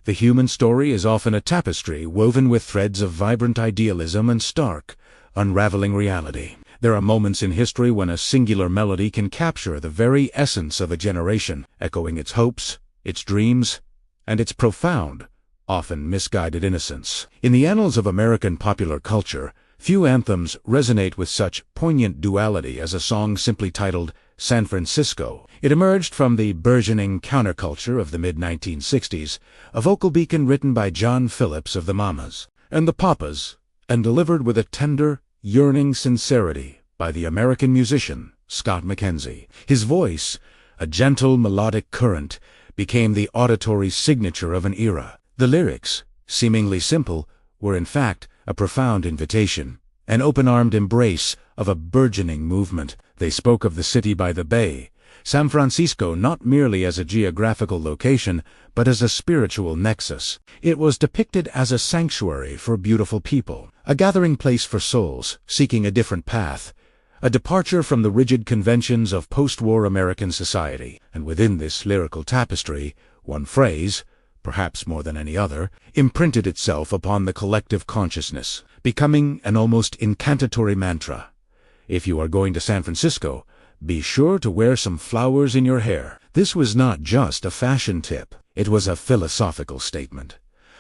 The human story is often a tapestry woven with threads of vibrant idealism and stark, unraveling reality. There are moments in history when a singular melody can capture the very essence of a generation, echoing its hopes, its dreams, and its profound, often misguided innocence. In the annals of American popular culture, few anthems resonate with such poignant duality as a song simply titled San Francisco. It emerged from the burgeoning counterculture of the mid-1960s, a vocal beacon written by John Phillips of the Mamas and the Papas, and delivered with a tender, yearning sincerity by the American musician Scott McKenzie. His voice, a gentle melodic current, became the auditory signature of an era. The lyrics, seemingly simple, were in fact a profound invitation, an open-armed embrace of a burgeoning movement. They spoke of the city by the bay, San Francisco, not merely as a geographical location, but as a spiritual nexus. It was depicted as a sanctuary for beautiful people, a gathering place for souls seeking a different path, a departure from the rigid conventions of post-war American society. And within this lyrical tapestry, one phrase, perhaps more than any other, imprinted itself upon the collective consciousness, becoming an almost incantatory mantra. If you are going to San Francisco, be sure to wear some flowers in your hair. This was not just a fashion tip. It was a philosophical statement,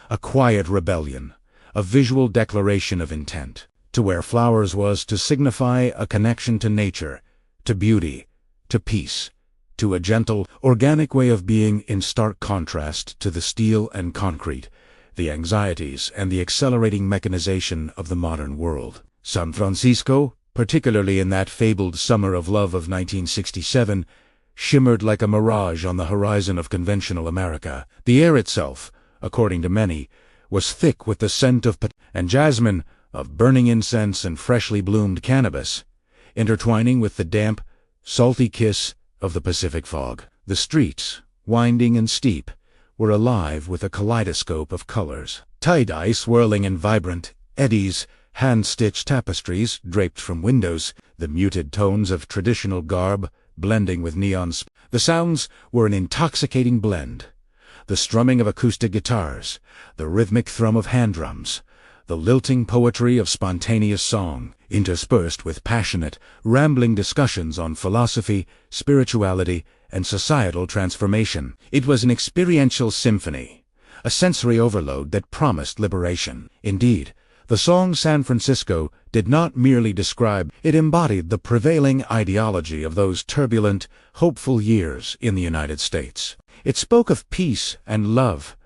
a quiet rebellion, a visual declaration of intent. To wear flowers was to signify a connection to nature, to beauty, to peace, to a gentle, organic way of being, in stark contrast to the steel and concrete, the anxieties and the accelerating mechanization of the modern world. San Francisco, particularly in that fabled summer of love of 1967, shimmered like a mirage on the horizon of conventional America. The air itself, according to many, was thick with the scent of and jasmine, of burning incense and freshly bloomed cannabis, intertwining with the damp, salty kiss of the Pacific fog. The streets, winding and steep, were alive with a kaleidoscope of colors. Tie-dye swirling in vibrant eddies, hand-stitched tapestries draped from windows, the muted tones of traditional garb blending with neons. The sounds were an intoxicating blend. The strumming of acoustic guitars, the rhythmic thrum of hand drums, the lilting poetry of spontaneous song, interspersed with passionate, rambling discussions on philosophy, spirituality, and societal transformation. It was an experiential symphony, a sensory overload that promised liberation. Indeed, the song San Francisco did not merely describe, it embodied the prevailing ideology of those turbulent, hopeful years in the United States. It spoke of peace and love,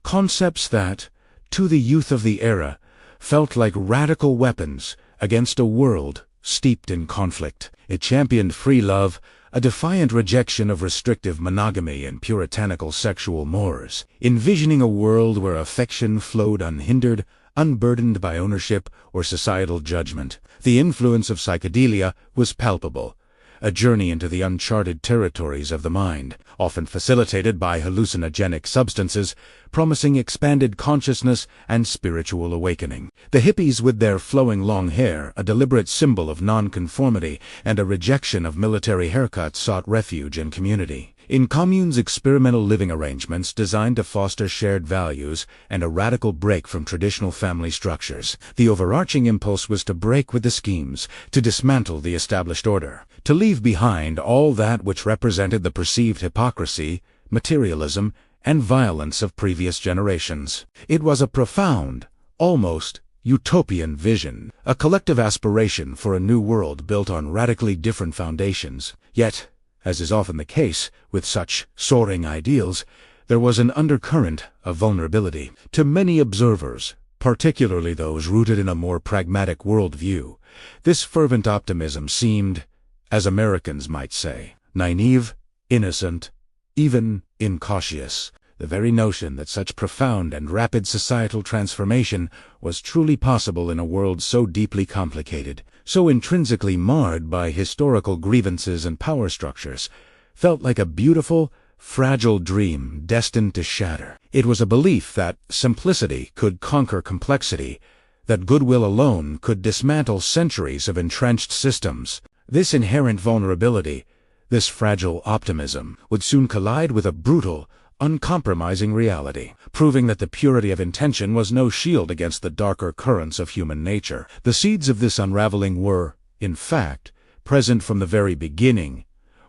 concepts that, to the youth of the era, felt like radical weapons against a world steeped in conflict. It championed free love, a defiant rejection of restrictive monogamy and puritanical sexual mores, envisioning a world where affection flowed unhindered, unburdened by ownership or societal judgment. The influence of psychedelia was palpable, a journey into the uncharted territories of the mind, often facilitated by hallucinogenic substances, promising expanded consciousness and spiritual awakening. The hippies, with their flowing long hair, a deliberate symbol of nonconformity and a rejection of military haircuts, sought refuge in community. In communes, experimental living arrangements designed to foster shared values and a radical break from traditional family structures. The overarching impulse was to break with the schemes, to dismantle the established order, to leave behind all that which represented the perceived hypocrisy, materialism, and violence of previous generations. It was a profound, almost utopian vision, a collective aspiration for a new world built on radically different foundations. Yet, as is often the case with such soaring ideals, there was an undercurrent of vulnerability. To many observers, particularly those rooted in a more pragmatic worldview, this fervent optimism seemed, as Americans might say, naive, innocent, even incautious. The very notion that such profound and rapid societal transformation was truly possible in a world so deeply complicated, so intrinsically marred by historical grievances and power structures, felt like a beautiful, fragile dream destined to shatter. It was a belief that simplicity could conquer complexity, that goodwill alone could dismantle centuries of entrenched systems. This inherent vulnerability, this fragile optimism, would soon collide with a brutal, uncompromising reality, proving that the purity of intention was no shield against the darker currents of human nature. The seeds of this unraveling were, in fact, present from the very beginning,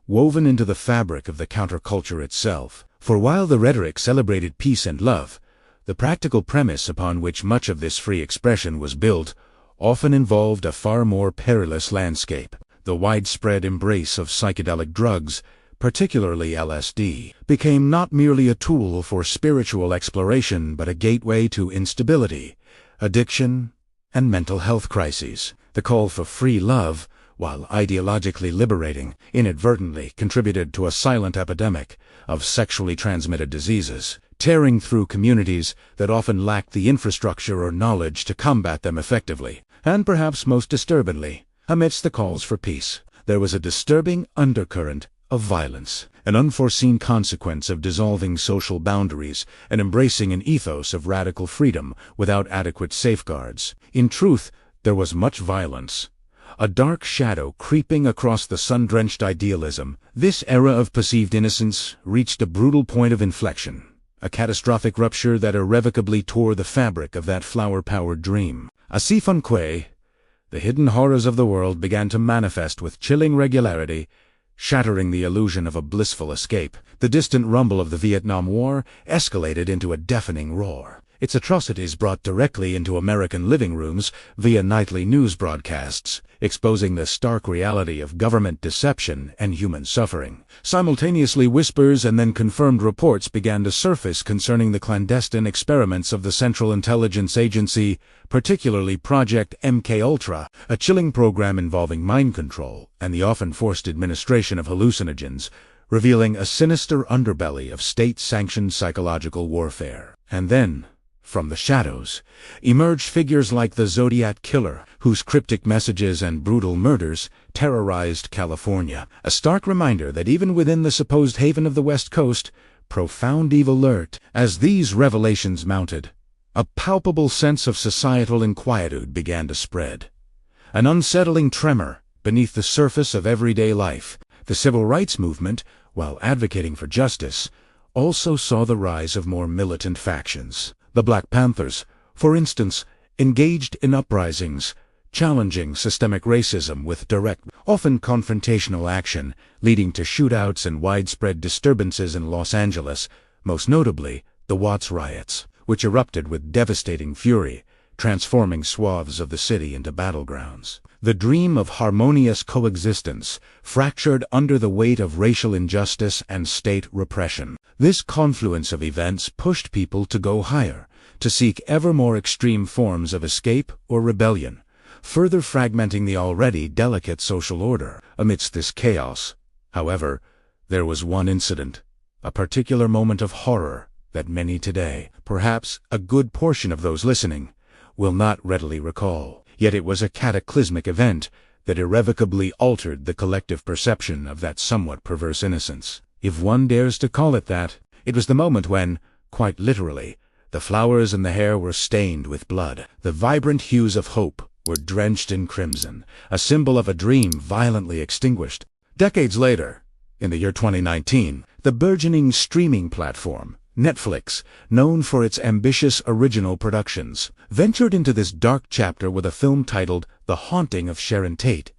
woven into the fabric of the counterculture itself. For while the rhetoric celebrated peace and love, the practical premise upon which much of this free expression was built often involved a far more perilous landscape. The widespread embrace of psychedelic drugs, particularly LSD, became not merely a tool for spiritual exploration but a gateway to instability, addiction, and mental health crises. The call for free love, while ideologically liberating, inadvertently contributed to a silent epidemic of sexually transmitted diseases, tearing through communities that often lacked the infrastructure or knowledge to combat them effectively. And perhaps most disturbingly, amidst the calls for peace, there was a disturbing undercurrent of violence, an unforeseen consequence of dissolving social boundaries and embracing an ethos of radical freedom without adequate safeguards. In truth, there was much violence, a dark shadow creeping across the sun-drenched idealism. This era of perceived innocence reached a brutal point of inflection, a catastrophic rupture that irrevocably tore the fabric of that flower-powered dream. Ainsi funque, the hidden horrors of the world began to manifest with chilling regularity, shattering the illusion of a blissful escape. The distant rumble of the Vietnam War escalated into a deafening roar, its atrocities brought directly into American living rooms via nightly news broadcasts, exposing the stark reality of government deception and human suffering. Simultaneously, whispers and then confirmed reports began to surface concerning the clandestine experiments of the Central Intelligence Agency, particularly Project MKUltra, a chilling program involving mind control and the often forced administration of hallucinogens, revealing a sinister underbelly of state-sanctioned psychological warfare. And then, from the shadows, emerged figures like the Zodiac Killer, whose cryptic messages and brutal murders terrorized California. A stark reminder that even within the supposed haven of the West Coast, profound evil lurked. As these revelations mounted, a palpable sense of societal inquietude began to spread. An unsettling tremor beneath the surface of everyday life. The civil rights movement, while advocating for justice, also saw the rise of more militant factions. The Black Panthers, for instance, engaged in uprisings, challenging systemic racism with direct, often confrontational action, leading to shootouts and widespread disturbances in Los Angeles, most notably the Watts riots, which erupted with devastating fury, transforming swaths of the city into battlegrounds. The dream of harmonious coexistence fractured under the weight of racial injustice and state repression. This confluence of events pushed people to go higher, to seek ever more extreme forms of escape or rebellion, further fragmenting the already delicate social order. Amidst this chaos, however, there was one incident, a particular moment of horror that many today, perhaps a good portion of those listening, will not readily recall. Yet it was a cataclysmic event that irrevocably altered the collective perception of that somewhat perverse innocence. If one dares to call it that, it was the moment when, quite literally, the flowers in the hair were stained with blood. The vibrant hues of hope were drenched in crimson, a symbol of a dream violently extinguished. Decades later, in the year 2019, the burgeoning streaming platform, Netflix, known for its ambitious original productions, ventured into this dark chapter with a film titled The Haunting of Sharon Tate.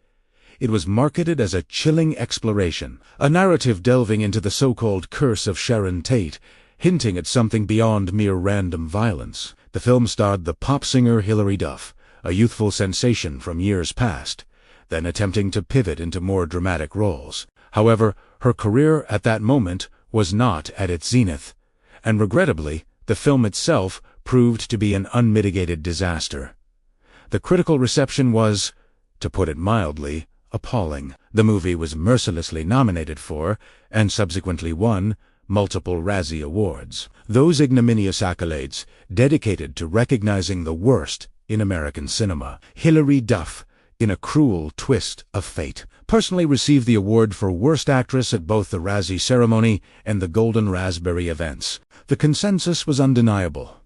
It was marketed as a chilling exploration, a narrative delving into the so-called curse of Sharon Tate, hinting at something beyond mere random violence. The film starred the pop singer Hilary Duff, a youthful sensation from years past, then attempting to pivot into more dramatic roles. However, her career at that moment was not at its zenith, and regrettably, the film itself proved to be an unmitigated disaster. The critical reception was, to put it mildly, appalling. The movie was mercilessly nominated for, and subsequently won, multiple Razzie Awards. Those ignominious accolades, dedicated to recognizing the worst in American cinema. Hilary Duff, in a cruel twist of fate, personally received the award for Worst Actress at both the Razzie ceremony and the Golden Raspberry events. The consensus was undeniable.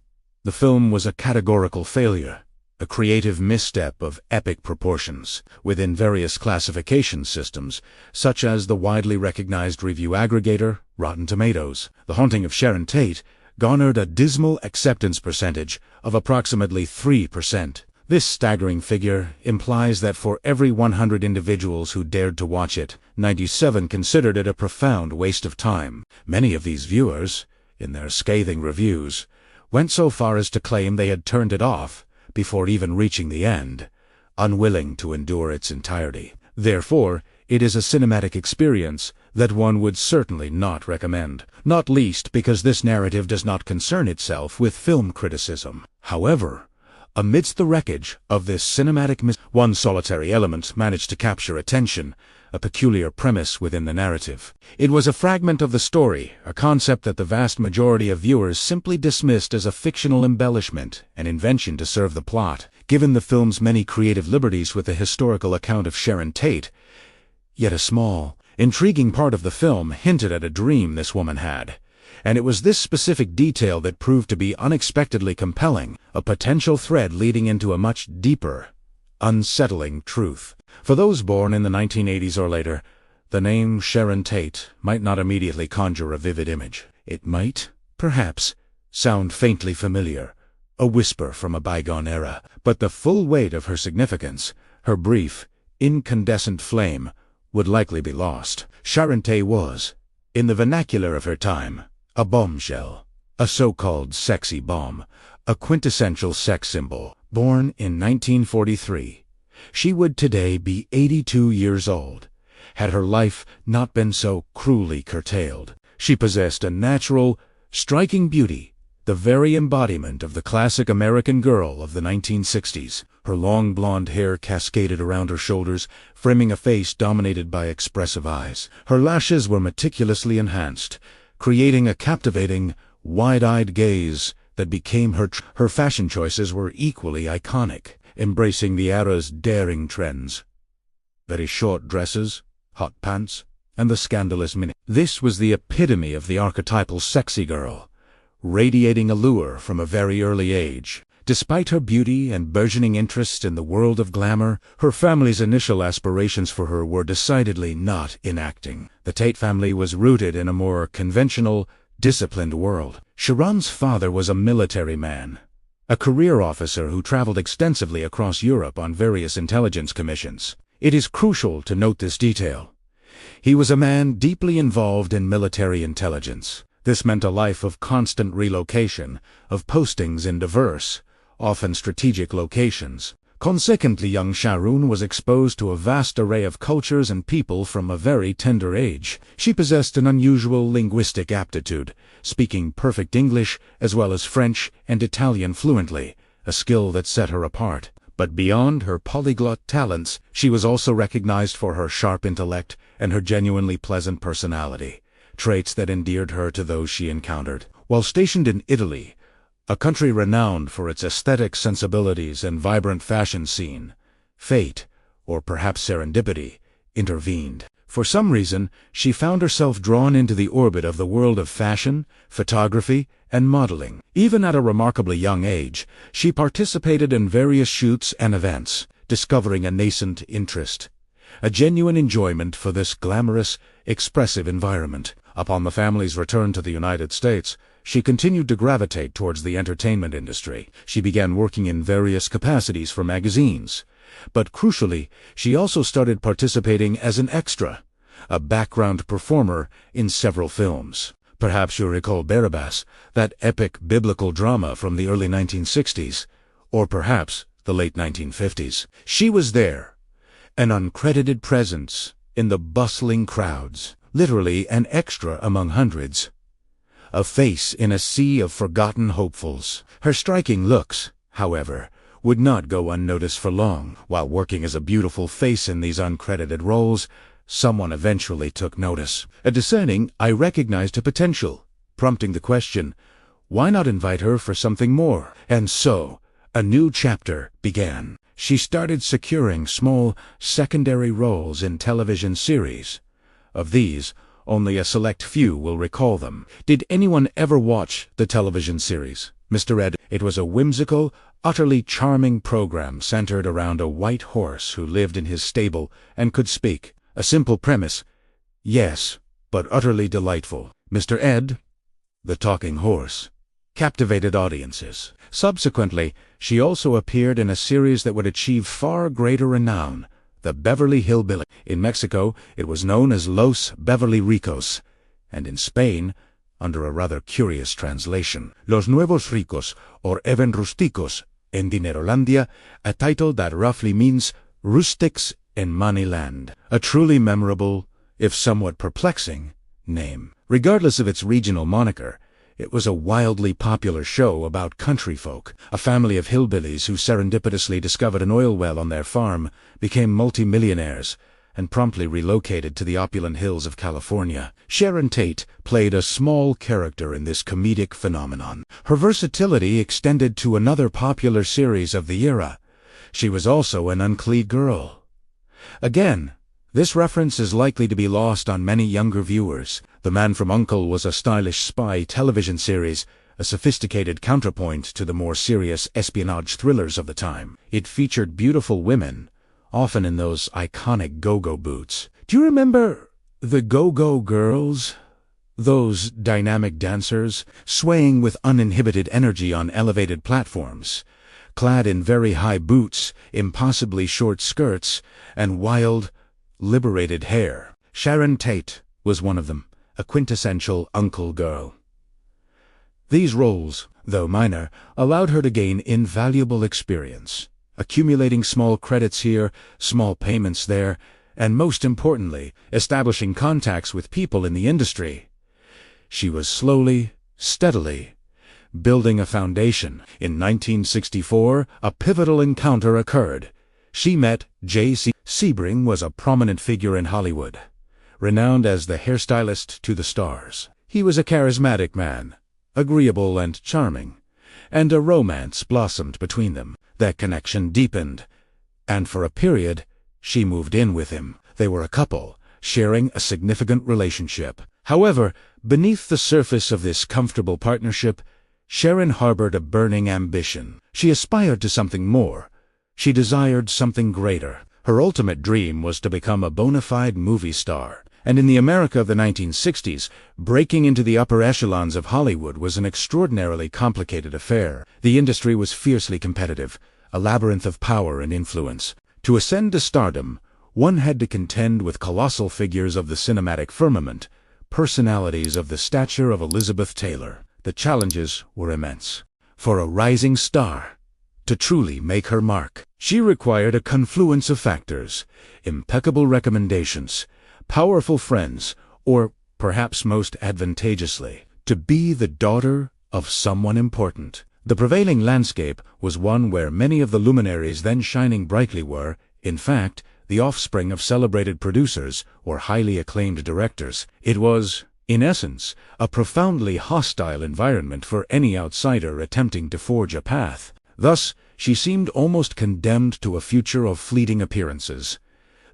The film was a categorical failure. a creative misstep of epic proportions. Within various classification systems, such as the widely recognized review aggregator, Rotten Tomatoes, The Haunting of Sharon Tate garnered a dismal acceptance percentage of approximately 3%. This staggering figure implies that for every 100 individuals who dared to watch it, 97 considered it a profound waste of time. Many of these viewers, in their scathing reviews, went so far as to claim they had turned it off before even reaching the end, unwilling to endure its entirety. Therefore, it is a cinematic experience that one would certainly not recommend, not least because this narrative does not concern itself with film criticism. However, amidst the wreckage of this cinematic one solitary element managed to capture attention, a peculiar premise within the narrative. It was a fragment of the story, a concept that the vast majority of viewers simply dismissed as a fictional embellishment, an invention to serve the plot. Given the film's many creative liberties with the historical account of Sharon Tate, yet a small, intriguing part of the film hinted at a dream this woman had. And it was this specific detail that proved to be unexpectedly compelling, a potential thread leading into a much deeper, unsettling truth. For those born in the 1980s or later, the name Sharon Tate might not immediately conjure a vivid image. It might, perhaps, sound faintly familiar, a whisper from a bygone era, but the full weight of her significance, her brief, incandescent flame, would likely be lost. Sharon Tate was, in the vernacular of her time, a bombshell, a so-called sexy bomb, a quintessential sex symbol. Born in 1943, she would today be 82 years old, had her life not been so cruelly curtailed. She possessed a natural, striking beauty, the very embodiment of the classic American girl of the 1960s. Her long blonde hair cascaded around her shoulders, framing a face dominated by expressive eyes. Her lashes were meticulously enhanced, creating a captivating, wide-eyed gaze that became her fashion choices were equally iconic, embracing the era's daring trends. Very short dresses, hot pants, and the scandalous mini. This was the epitome of the archetypal sexy girl, radiating allure from a very early age. Despite her beauty and burgeoning interest in the world of glamour, her family's initial aspirations for her were decidedly not in acting. The Tate family was rooted in a more conventional, disciplined world. Sharon's father was a military man, a career officer who traveled extensively across Europe on various intelligence commissions. It is crucial to note this detail. He was a man deeply involved in military intelligence. This meant a life of constant relocation, of postings in diverse, often strategic locations. Consequently, young Sharon was exposed to a vast array of cultures and people from a very tender age. She possessed an unusual linguistic aptitude, speaking perfect English as well as French and Italian fluently, a skill that set her apart. But beyond her polyglot talents, she was also recognized for her sharp intellect and her genuinely pleasant personality, traits that endeared her to those she encountered. While stationed in Italy, a country renowned for its aesthetic sensibilities and vibrant fashion scene, fate, or perhaps serendipity, intervened. For some reason, she found herself drawn into the orbit of the world of fashion, photography, and modeling. Even at a remarkably young age, she participated in various shoots and events, discovering a nascent interest, a genuine enjoyment for this glamorous, expressive environment. Upon the family's return to the United States, she continued to gravitate towards the entertainment industry. She began working in various capacities for magazines. But crucially, she also started participating as an extra, a background performer in several films. Perhaps you recall Barabbas, that epic biblical drama from the early 1960s, or perhaps the late 1950s. She was there, an uncredited presence in the bustling crowds, literally an extra among hundreds, a face in a sea of forgotten hopefuls. Her striking looks, however, would not go unnoticed for long. While working as a beautiful face in these uncredited roles, someone eventually took notice. A discerning eye recognized her potential, prompting the question, why not invite her for something more? And so, a new chapter began. She started securing small, secondary roles in television series. Of these, Only a select few will recall them. Did anyone ever watch the television series, Mr. Ed? It was a whimsical, utterly charming program centered around a white horse who lived in his stable and could speak. A simple premise, yes, but utterly delightful. Mr. Ed, the talking horse, captivated audiences. Subsequently, she also appeared in a series that would achieve far greater renown, the Beverly Hillbilly. In Mexico, it was known as Los Beverly Ricos, and in Spain, under a rather curious translation, Los Nuevos Ricos, or Even Rusticos, en Dinerolandia, a title that roughly means rustics in Moneyland. A truly memorable, if somewhat perplexing, name. Regardless of its regional moniker, it was a wildly popular show about country folk. A family of hillbillies who serendipitously discovered an oil well on their farm became multimillionaires and promptly relocated to the opulent hills of California. Sharon Tate played a small character in this comedic phenomenon. Her versatility extended to another popular series of the era. She was also an uncleed girl. Again, this reference is likely to be lost on many younger viewers. The Man from U.N.C.L.E. was a stylish spy television series, a sophisticated counterpoint to the more serious espionage thrillers of the time. It featured beautiful women, often in those iconic go-go boots. Do you remember the Go-Go Girls? Those dynamic dancers, swaying with uninhibited energy on elevated platforms, clad in very high boots, impossibly short skirts, and wild, liberated hair. Sharon Tate was one of them, a quintessential uncle girl. These roles, though minor, allowed her to gain invaluable experience, accumulating small credits here, small payments there, and most importantly, establishing contacts with people in the industry. She was slowly, steadily, building a foundation. In 1964, a pivotal encounter occurred. She met J.C. Sebring was a prominent figure in Hollywood, renowned as the hairstylist to the stars. He was a charismatic man, agreeable and charming, and a romance blossomed between them. That connection deepened, and for a period, she moved in with him. They were a couple, sharing a significant relationship. However, beneath the surface of this comfortable partnership, Sharon harbored a burning ambition. She aspired to something more. She desired something greater. Her ultimate dream was to become a bona fide movie star. And in the America of the 1960s, breaking into the upper echelons of Hollywood was an extraordinarily complicated affair. The industry was fiercely competitive, a labyrinth of power and influence. To ascend to stardom, one had to contend with colossal figures of the cinematic firmament, personalities of the stature of Elizabeth Taylor. The challenges were immense. For a rising star to truly make her mark, she required a confluence of factors: impeccable recommendations, powerful friends, or, perhaps most advantageously, to be the daughter of someone important. The prevailing landscape was one where many of the luminaries then shining brightly were, in fact, the offspring of celebrated producers or highly acclaimed directors. It was, in essence, a profoundly hostile environment for any outsider attempting to forge a path. Thus, she seemed almost condemned to a future of fleeting appearances.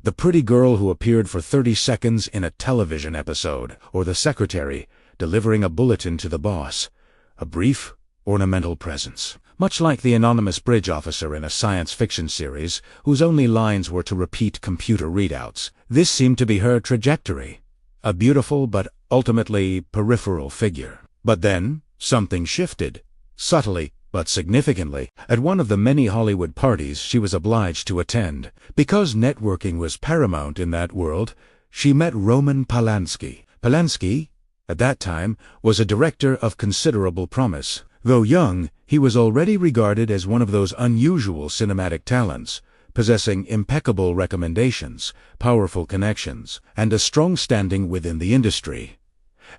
The pretty girl who appeared for 30 seconds in a television episode, or the secretary delivering a bulletin to the boss, a brief, ornamental presence. Much like the anonymous bridge officer in a science fiction series, whose only lines were to repeat computer readouts. This seemed to be her trajectory, a beautiful but ultimately peripheral figure. But then, something shifted, subtly but significantly, at one of the many Hollywood parties she was obliged to attend. Because networking was paramount in that world, she met Roman Polanski. Polanski, at that time, was a director of considerable promise. Though young, he was already regarded as one of those unusual cinematic talents, possessing impeccable recommendations, powerful connections, and a strong standing within the industry.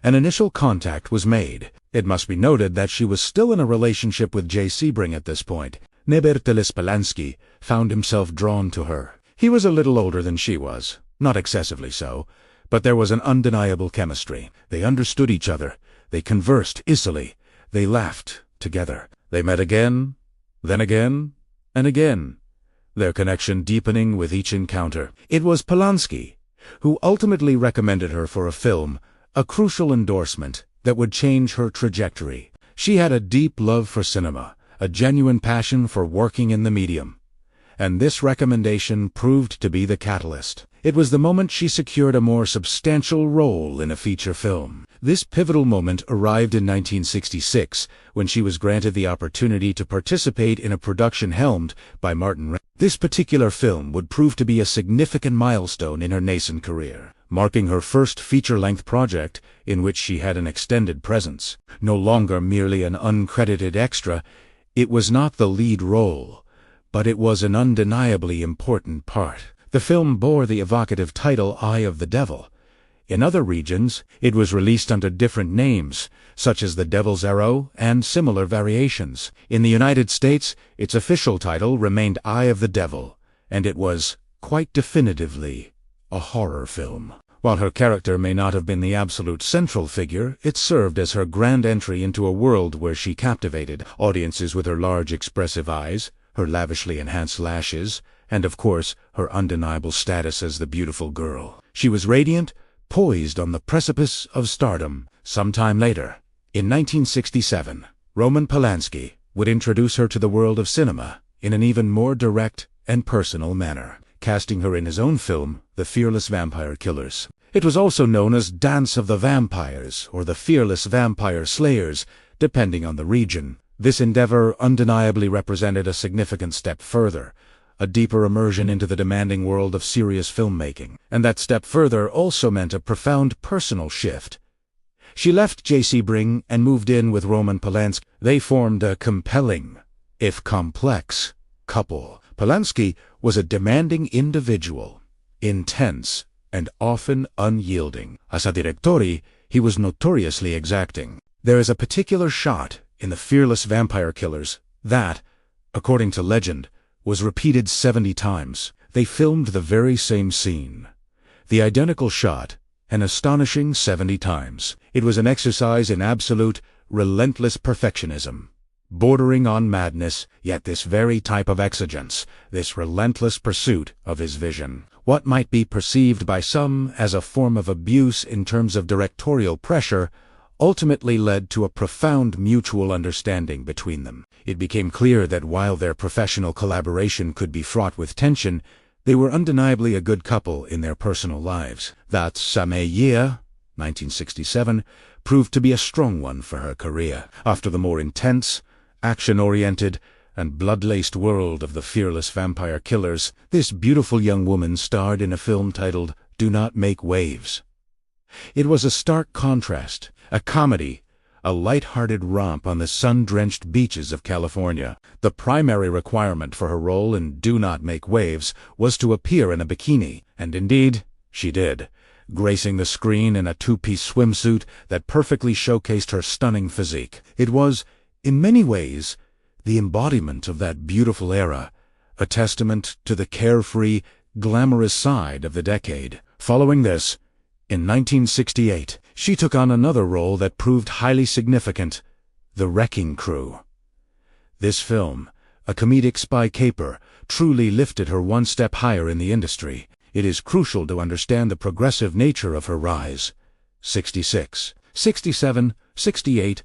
An initial contact was made. It must be noted that she was still in a relationship with J. Sebring at this point. Neberteles Polanski found himself drawn to her. He was a little older than she was, not excessively so, but there was an undeniable chemistry. They understood each other. They conversed easily. They laughed together. They met again, then again, and again, their connection deepening with each encounter. It was Polanski, who ultimately recommended her for a film, a crucial endorsement that would change her trajectory. She had a deep love for cinema, a genuine passion for working in the medium, and this recommendation proved to be the catalyst. It was the moment she secured a more substantial role in a feature film. This pivotal moment arrived in 1966, when she was granted the opportunity to participate in a production helmed by Martin. This particular film would prove to be a significant milestone in her nascent career, marking her first feature-length project in which she had an extended presence. No longer merely an uncredited extra, it was not the lead role, but it was an undeniably important part. The film bore the evocative title Eye of the Devil. In other regions, it was released under different names, such as The Devil's Arrow and similar variations. In the United States, its official title remained Eye of the Devil, and it was, quite definitively, a horror film. While her character may not have been the absolute central figure, it served as her grand entry into a world where she captivated audiences with her large expressive eyes, her lavishly enhanced lashes, and of course, her undeniable status as the beautiful girl. She was radiant, poised on the precipice of stardom. Sometime later, in 1967, Roman Polanski would introduce her to the world of cinema in an even more direct and personal manner, casting her in his own film, The Fearless Vampire Killers. It was also known as Dance of the Vampires or The Fearless Vampire Slayers, depending on the region. This endeavor undeniably represented a significant step further, a deeper immersion into the demanding world of serious filmmaking. And that step further also meant a profound personal shift. She left J.C. Bring and moved in with Roman Polanski. They formed a compelling, if complex, couple. Polanski was a demanding individual, intense and often unyielding. As a direttore, he was notoriously exacting. There is a particular shot in The Fearless Vampire Killers that, according to legend, was repeated 70 times. They filmed the very same scene, the identical shot, an astonishing 70 times. It was an exercise in absolute, relentless perfectionism, bordering on madness, yet this very type of exigence, this relentless pursuit of his vision. What might be perceived by some as a form of abuse in terms of directorial pressure ultimately led to a profound mutual understanding between them. It became clear that while their professional collaboration could be fraught with tension, they were undeniably a good couple in their personal lives. That same year, 1967, proved to be a strong one for her career. After the more intense, action-oriented, and blood-laced world of The Fearless Vampire Killers, this beautiful young woman starred in a film titled Do Not Make Waves. It was a stark contrast, a comedy, a light-hearted romp on the sun-drenched beaches of California. The primary requirement for her role in Do Not Make Waves was to appear in a bikini, and indeed, she did, gracing the screen in a two-piece swimsuit that perfectly showcased her stunning physique. It was, in many ways, the embodiment of that beautiful era, a testament to the carefree, glamorous side of the decade. Following this, in 1968, she took on another role that proved highly significant, The Wrecking Crew. This film, a comedic spy caper, truly lifted her one step higher in the industry. It is crucial to understand the progressive nature of her rise. 66, 67, 68,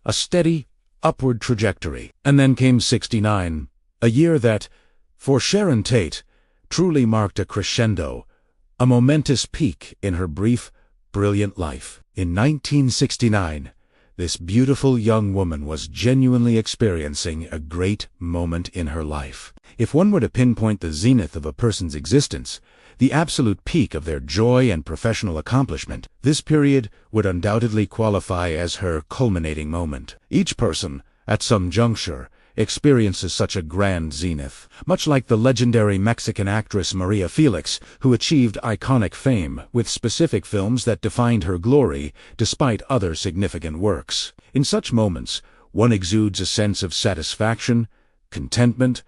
a steady, upward trajectory. And then came 69, a year that, for Sharon Tate, truly marked a crescendo, a momentous peak in her brief, brilliant life. In 1969, this beautiful young woman was genuinely experiencing a great moment in her life. If one were to pinpoint the zenith of a person's existence, the absolute peak of their joy and professional accomplishment, this period would undoubtedly qualify as her culminating moment. Each person, at some juncture, experiences such a grand zenith, much like the legendary Mexican actress Maria Felix, who achieved iconic fame with specific films that defined her glory despite other significant works. In such moments, one exudes a sense of satisfaction, contentment,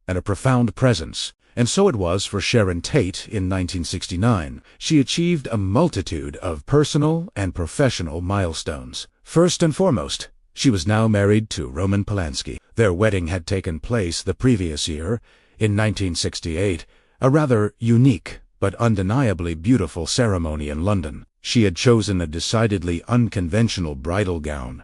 and a profound presence. And so it was for Sharon Tate in 1969. She achieved a multitude of personal and professional milestones. First and foremost, she was now married to Roman Polanski. Their wedding had taken place the previous year, in 1968, a rather unique but undeniably beautiful ceremony in London. She had chosen a decidedly unconventional bridal gown,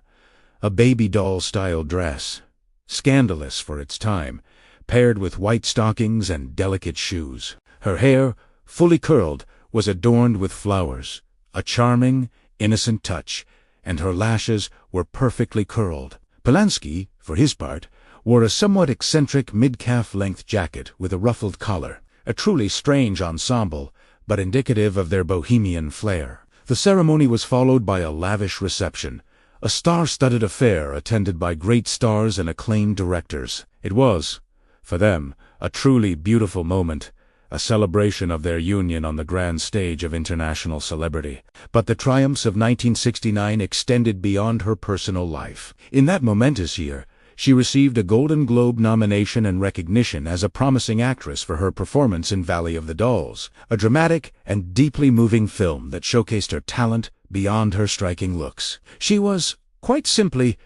a baby doll-style dress, scandalous for its time, paired with white stockings and delicate shoes. Her hair, fully curled, was adorned with flowers, a charming, innocent touch, and her lashes were perfectly curled. Polanski, for his part, wore a somewhat eccentric mid-calf length jacket with a ruffled collar, a truly strange ensemble, but indicative of their bohemian flair. The ceremony was followed by a lavish reception, a star-studded affair attended by great stars and acclaimed directors. It was, for them, a truly beautiful moment, a celebration of their union on the grand stage of international celebrity. But the triumphs of 1969 extended beyond her personal life. In that momentous year, she received a Golden Globe nomination and recognition as a promising actress for her performance in Valley of the Dolls, a dramatic and deeply moving film that showcased her talent beyond her striking looks. She was, quite simply,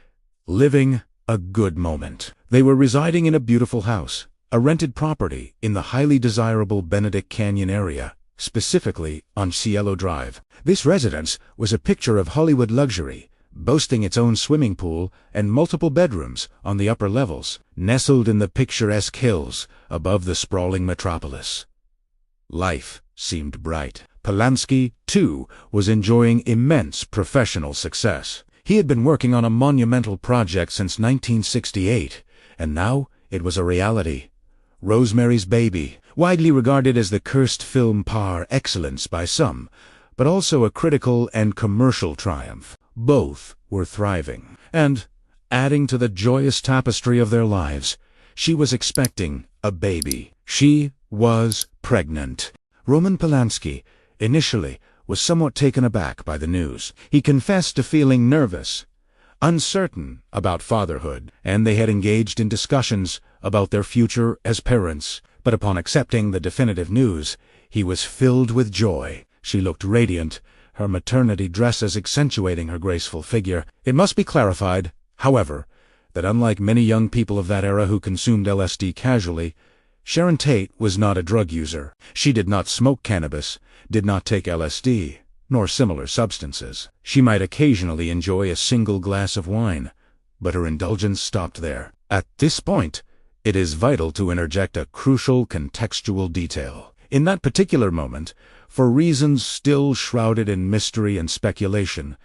living a good moment. They were residing in a beautiful house, a rented property in the highly desirable Benedict Canyon area, specifically on Cielo Drive. This residence was a picture of Hollywood luxury, boasting its own swimming pool and multiple bedrooms on the upper levels, nestled in the picturesque hills above the sprawling metropolis. Life seemed bright. Polanski, too, was enjoying immense professional success. He had been working on a monumental project since 1968, and now it was a reality. Rosemary's Baby, widely regarded as the cursed film par excellence by some, but also a critical and commercial triumph. Both were thriving, and, adding to the joyous tapestry of their lives, she was expecting a baby. She was pregnant. Roman Polanski, initially, was somewhat taken aback by the news. He confessed to feeling nervous, uncertain about fatherhood, and they had engaged in discussions about their future as parents. But upon accepting the definitive news, he was filled with joy. She looked radiant, her maternity dresses accentuating her graceful figure. It must be clarified, however, that unlike many young people of that era who consumed LSD casually, Sharon Tate was not a drug user. She did not smoke cannabis, did not take LSD, nor similar substances. She might occasionally enjoy a single glass of wine, but her indulgence stopped there. At this point, it is vital to interject a crucial contextual detail. In that particular moment, for reasons still shrouded in mystery and speculation,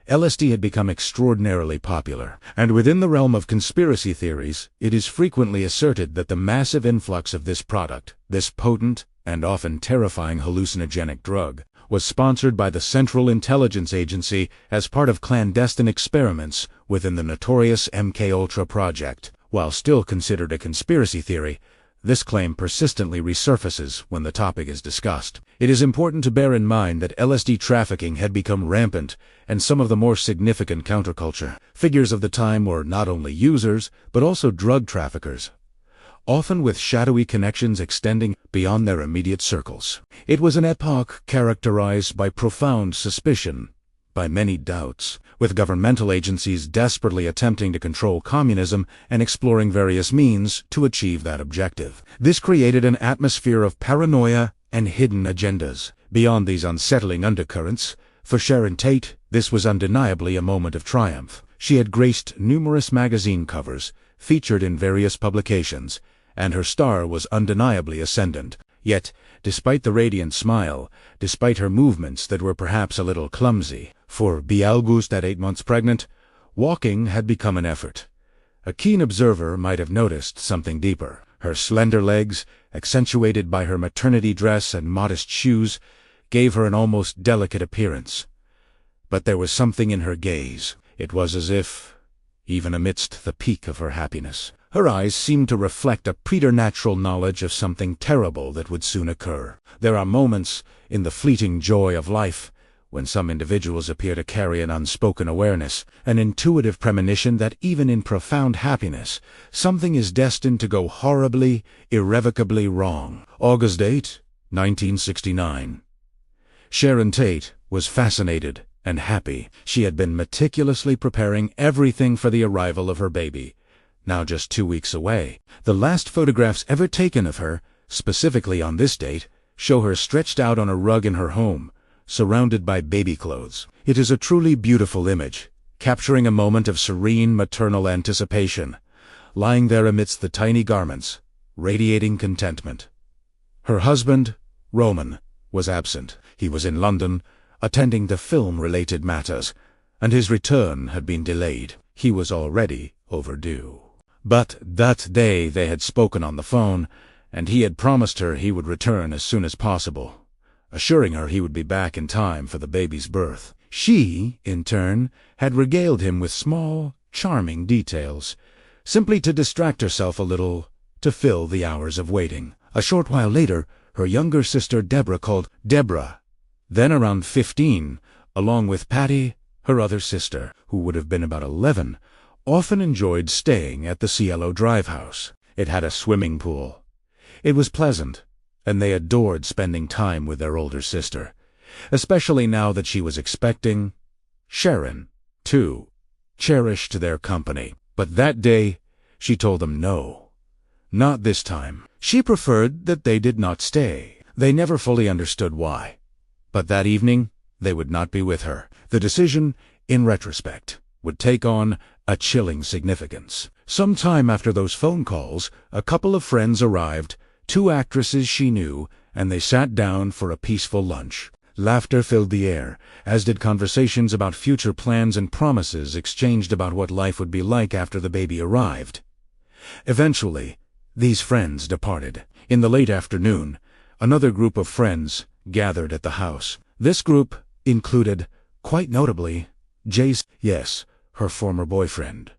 LSD had become extraordinarily popular, and within the realm of conspiracy theories, it is frequently asserted that the massive influx of this product, this potent and often terrifying hallucinogenic drug, was sponsored by the Central Intelligence Agency as part of clandestine experiments within the notorious MKUltra project. While still considered a conspiracy theory, this claim persistently resurfaces when the topic is discussed. It is important to bear in mind that LSD trafficking had become rampant, and some of the more significant counterculture figures of the time were not only users, but also drug traffickers, often with shadowy connections extending beyond their immediate circles. It was an epoch characterized by profound suspicion, by many doubts, with governmental agencies desperately attempting to control communism and exploring various means to achieve that objective. This created an atmosphere of paranoia and hidden agendas. Beyond these unsettling undercurrents, for Sharon Tate, this was undeniably a moment of triumph. She had graced numerous magazine covers, featured in various publications, and her star was undeniably ascendant. Yet, despite the radiant smile, despite her movements that were perhaps a little clumsy, for August at 8 months pregnant, walking had become an effort. A keen observer might have noticed something deeper. Her slender legs, accentuated by her maternity dress and modest shoes, gave her an almost delicate appearance. But there was something in her gaze. It was as if, even amidst the peak of her happiness, her eyes seemed to reflect a preternatural knowledge of something terrible that would soon occur. There are moments, in the fleeting joy of life, when some individuals appear to carry an unspoken awareness, an intuitive premonition that even in profound happiness, something is destined to go horribly, irrevocably wrong. August 8, 1969. Sharon Tate was fascinated and happy. She had been meticulously preparing everything for the arrival of her baby, now just 2 weeks away. The last photographs ever taken of her, specifically on this date, show her stretched out on a rug in her home, surrounded by baby clothes. It is a truly beautiful image, capturing a moment of serene maternal anticipation, lying there amidst the tiny garments, radiating contentment. Her husband, Roman, was absent. He was in London, attending to film-related matters, and his return had been delayed. He was already overdue. But that day they had spoken on the phone, and he had promised her he would return as soon as possible, assuring her he would be back in time for the baby's birth. She, in turn, had regaled him with small, charming details, simply to distract herself a little, to fill the hours of waiting. A short while later, her younger sister Deborah called. Deborah, then around 15, along with Patty, her other sister, who would have been about 11, often enjoyed staying at the Cielo Drive house. It had a swimming pool. It was pleasant, and they adored spending time with their older sister, especially now that she was expecting. Sharon, too, cherished their company. But that day, she told them no. Not this time. She preferred that they did not stay. They never fully understood why. But that evening, they would not be with her. The decision, in retrospect, would take on a chilling significance. Some time after those phone calls, a couple of friends arrived, 2 actresses she knew, and they sat down for a peaceful lunch. Laughter filled the air, as did conversations about future plans and promises exchanged about what life would be like after the baby arrived. Eventually, these friends departed. In the late afternoon, another group of friends gathered at the house. This group included, quite notably, Jace, yes, her former boyfriend.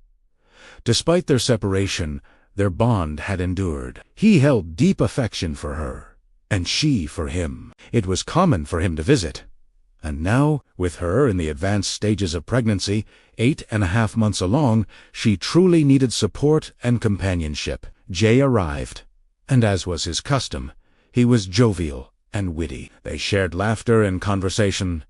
Despite their separation, their bond had endured. He held deep affection for her, and she for him. It was common for him to visit. And now, with her in the advanced stages of pregnancy, 8.5 months along, she truly needed support and companionship. Jay arrived, and as was his custom, he was jovial and witty. They shared laughter and conversation,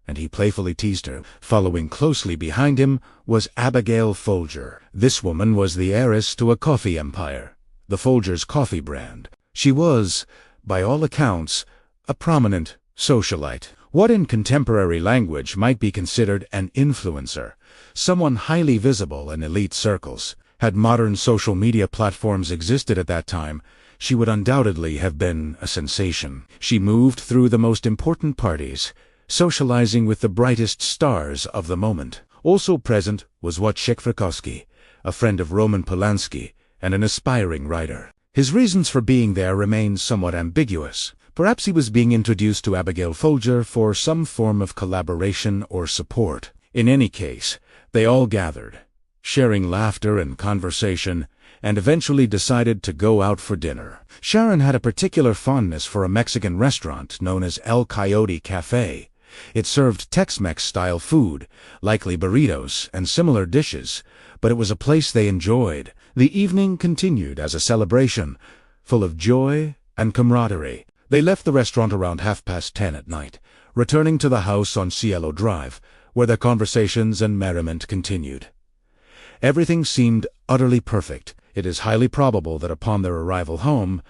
and he playfully teased her. Following closely behind him was Abigail Folger. This woman was the heiress to a coffee empire, the Folgers coffee brand. She was, by all accounts, a prominent socialite. What in contemporary language might be considered an influencer, someone highly visible in elite circles. Had modern social media platforms existed at that time, she would undoubtedly have been a sensation. She moved through the most important parties, socializing with the brightest stars of the moment. Also present was Wojciech Frykowski, a friend of Roman Polanski and an aspiring writer. His reasons for being there remained somewhat ambiguous. Perhaps he was being introduced to Abigail Folger for some form of collaboration or support. In any case, they all gathered, sharing laughter and conversation, and eventually decided to go out for dinner. Sharon had a particular fondness for a Mexican restaurant known as El Coyote Cafe. It served Tex-Mex-style food, likely burritos and similar dishes, but it was a place they enjoyed. The evening continued as a celebration, full of joy and camaraderie. They left the restaurant around 10:30 at night, returning to the house on Cielo Drive, where their conversations and merriment continued. Everything seemed utterly perfect. It is highly probable that upon their arrival home,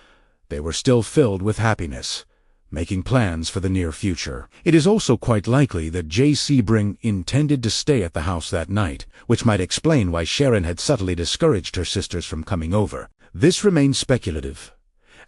they were still filled with happiness, making plans for the near future. It is also quite likely that Jay Sebring intended to stay at the house that night, which might explain why Sharon had subtly discouraged her sisters from coming over. This remains speculative,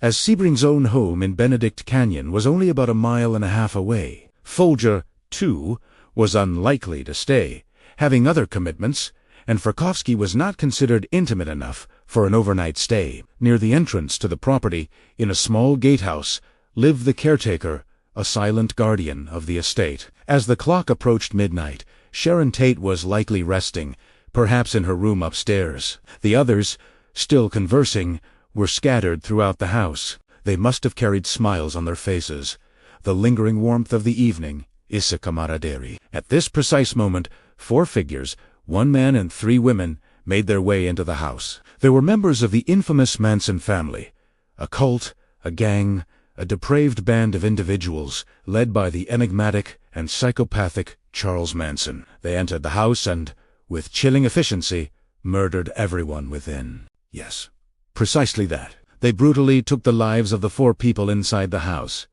as Sebring's own home in Benedict Canyon was only about 1.5 miles away. Folger, too, was unlikely to stay, having other commitments, and Frykowski was not considered intimate enough for an overnight stay. Near the entrance to the property, in a small gatehouse, lived the caretaker, a silent guardian of the estate. As the clock approached midnight, Sharon Tate was likely resting, perhaps in her room upstairs. The others, still conversing, were scattered throughout the house. They must have carried smiles on their faces, the lingering warmth of the evening, isa camaraderie. At this precise moment, 4 figures, 1 man and 3 women, made their way into the house. They were members of the infamous Manson family, a cult, a gang, a depraved band of individuals led by the enigmatic and psychopathic Charles Manson. They entered the house and, with chilling efficiency, murdered everyone within. Yes, precisely that. They brutally took the lives of the 4 people inside the house,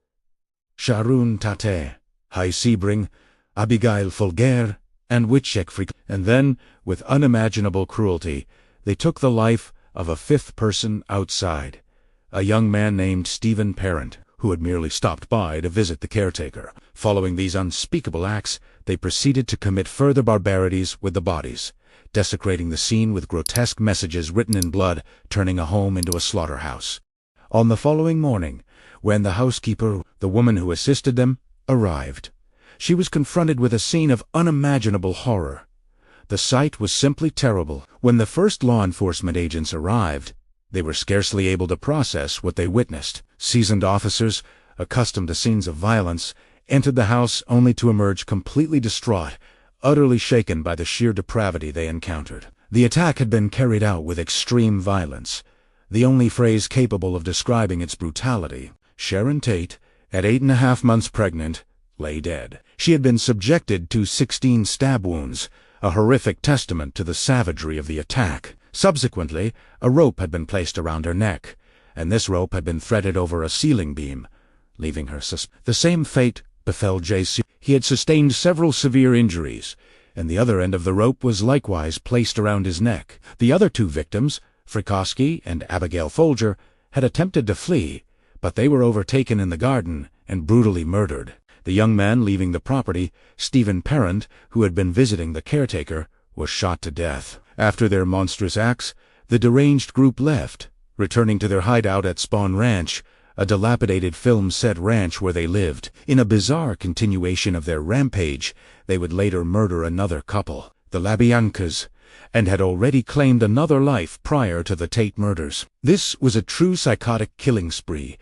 Sharon Tate, High Sebring, Abigail Folger, and Witchek Freak. And then, with unimaginable cruelty, they took the life of a fifth person outside, a young man named Stephen Parent, who had merely stopped by to visit the caretaker. Following these unspeakable acts, they proceeded to commit further barbarities with the bodies, desecrating the scene with grotesque messages written in blood, turning a home into a slaughterhouse. On the following morning, when the housekeeper, the woman who assisted them, arrived, she was confronted with a scene of unimaginable horror. The sight was simply terrible. When the first law enforcement agents arrived, they were scarcely able to process what they witnessed. Seasoned officers, accustomed to scenes of violence, entered the house only to emerge completely distraught, utterly shaken by the sheer depravity they encountered. The attack had been carried out with extreme violence, the only phrase capable of describing its brutality. Sharon Tate, at 8.5 months pregnant, lay dead. She had been subjected to 16 stab wounds, a horrific testament to the savagery of the attack. Subsequently, a rope had been placed around her neck, and this rope had been threaded over a ceiling beam, leaving her The same fate befell J.C. He had sustained several severe injuries, and the other end of the rope was likewise placed around his neck. The other two victims, Frykowski and Abigail Folger, had attempted to flee, but they were overtaken in the garden and brutally murdered. The young man leaving the property, Stephen Parent, who had been visiting the caretaker, was shot to death. After their monstrous acts, the deranged group left, returning to their hideout at Spawn Ranch, a dilapidated film-set ranch where they lived. In a bizarre continuation of their rampage, they would later murder another couple, the Labiancas, and had already claimed another life prior to the Tate murders. This was a true psychotic killing spree,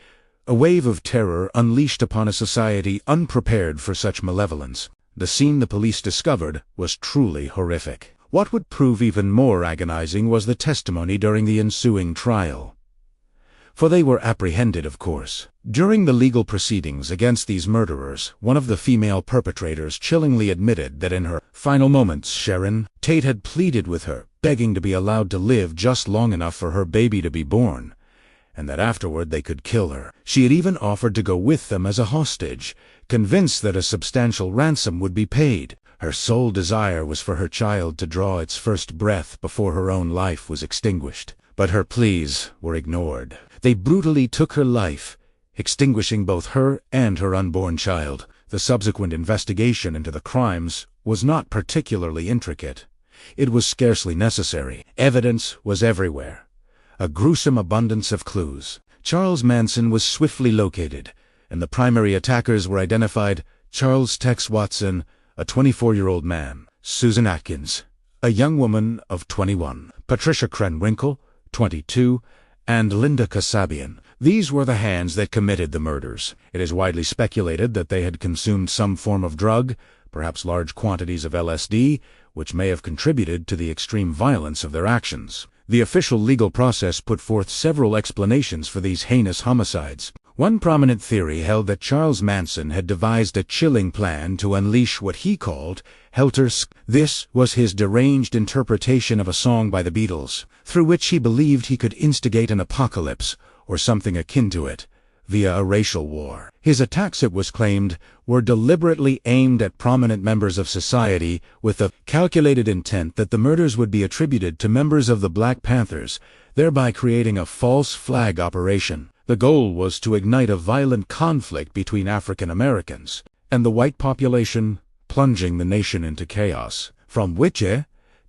a wave of terror unleashed upon a society unprepared for such malevolence. The scene the police discovered was truly horrific. What would prove even more agonizing was the testimony during the ensuing trial. For they were apprehended, of course. During the legal proceedings against these murderers, one of the female perpetrators chillingly admitted that in her final moments Sharon Tate had pleaded with her, begging to be allowed to live just long enough for her baby to be born, and that afterward they could kill her. She had even offered to go with them as a hostage, convinced that a substantial ransom would be paid. Her sole desire was for her child to draw its first breath before her own life was extinguished. But her pleas were ignored. They brutally took her life, extinguishing both her and her unborn child. The subsequent investigation into the crimes was not particularly intricate. It was scarcely necessary. Evidence was everywhere, a gruesome abundance of clues. Charles Manson was swiftly located, and the primary attackers were identified: Charles Tex Watson, a 24-year-old man; Susan Atkins, a young woman of 21; Patricia Krenwinkel, 22, and Linda Kasabian. These were the hands that committed the murders. It is widely speculated that they had consumed some form of drug, perhaps large quantities of LSD, which may have contributed to the extreme violence of their actions. The official legal process put forth several explanations for these heinous homicides. One prominent theory held that Charles Manson had devised a chilling plan to unleash what he called helter-skelter. This was his deranged interpretation of a song by the Beatles, through which he believed he could instigate an apocalypse, or something akin to it, via a racial war. His attacks, it was claimed, were deliberately aimed at prominent members of society with the calculated intent that the murders would be attributed to members of the Black Panthers, thereby creating a false flag operation. The goal was to ignite a violent conflict between African Americans and the white population, plunging the nation into chaos, from which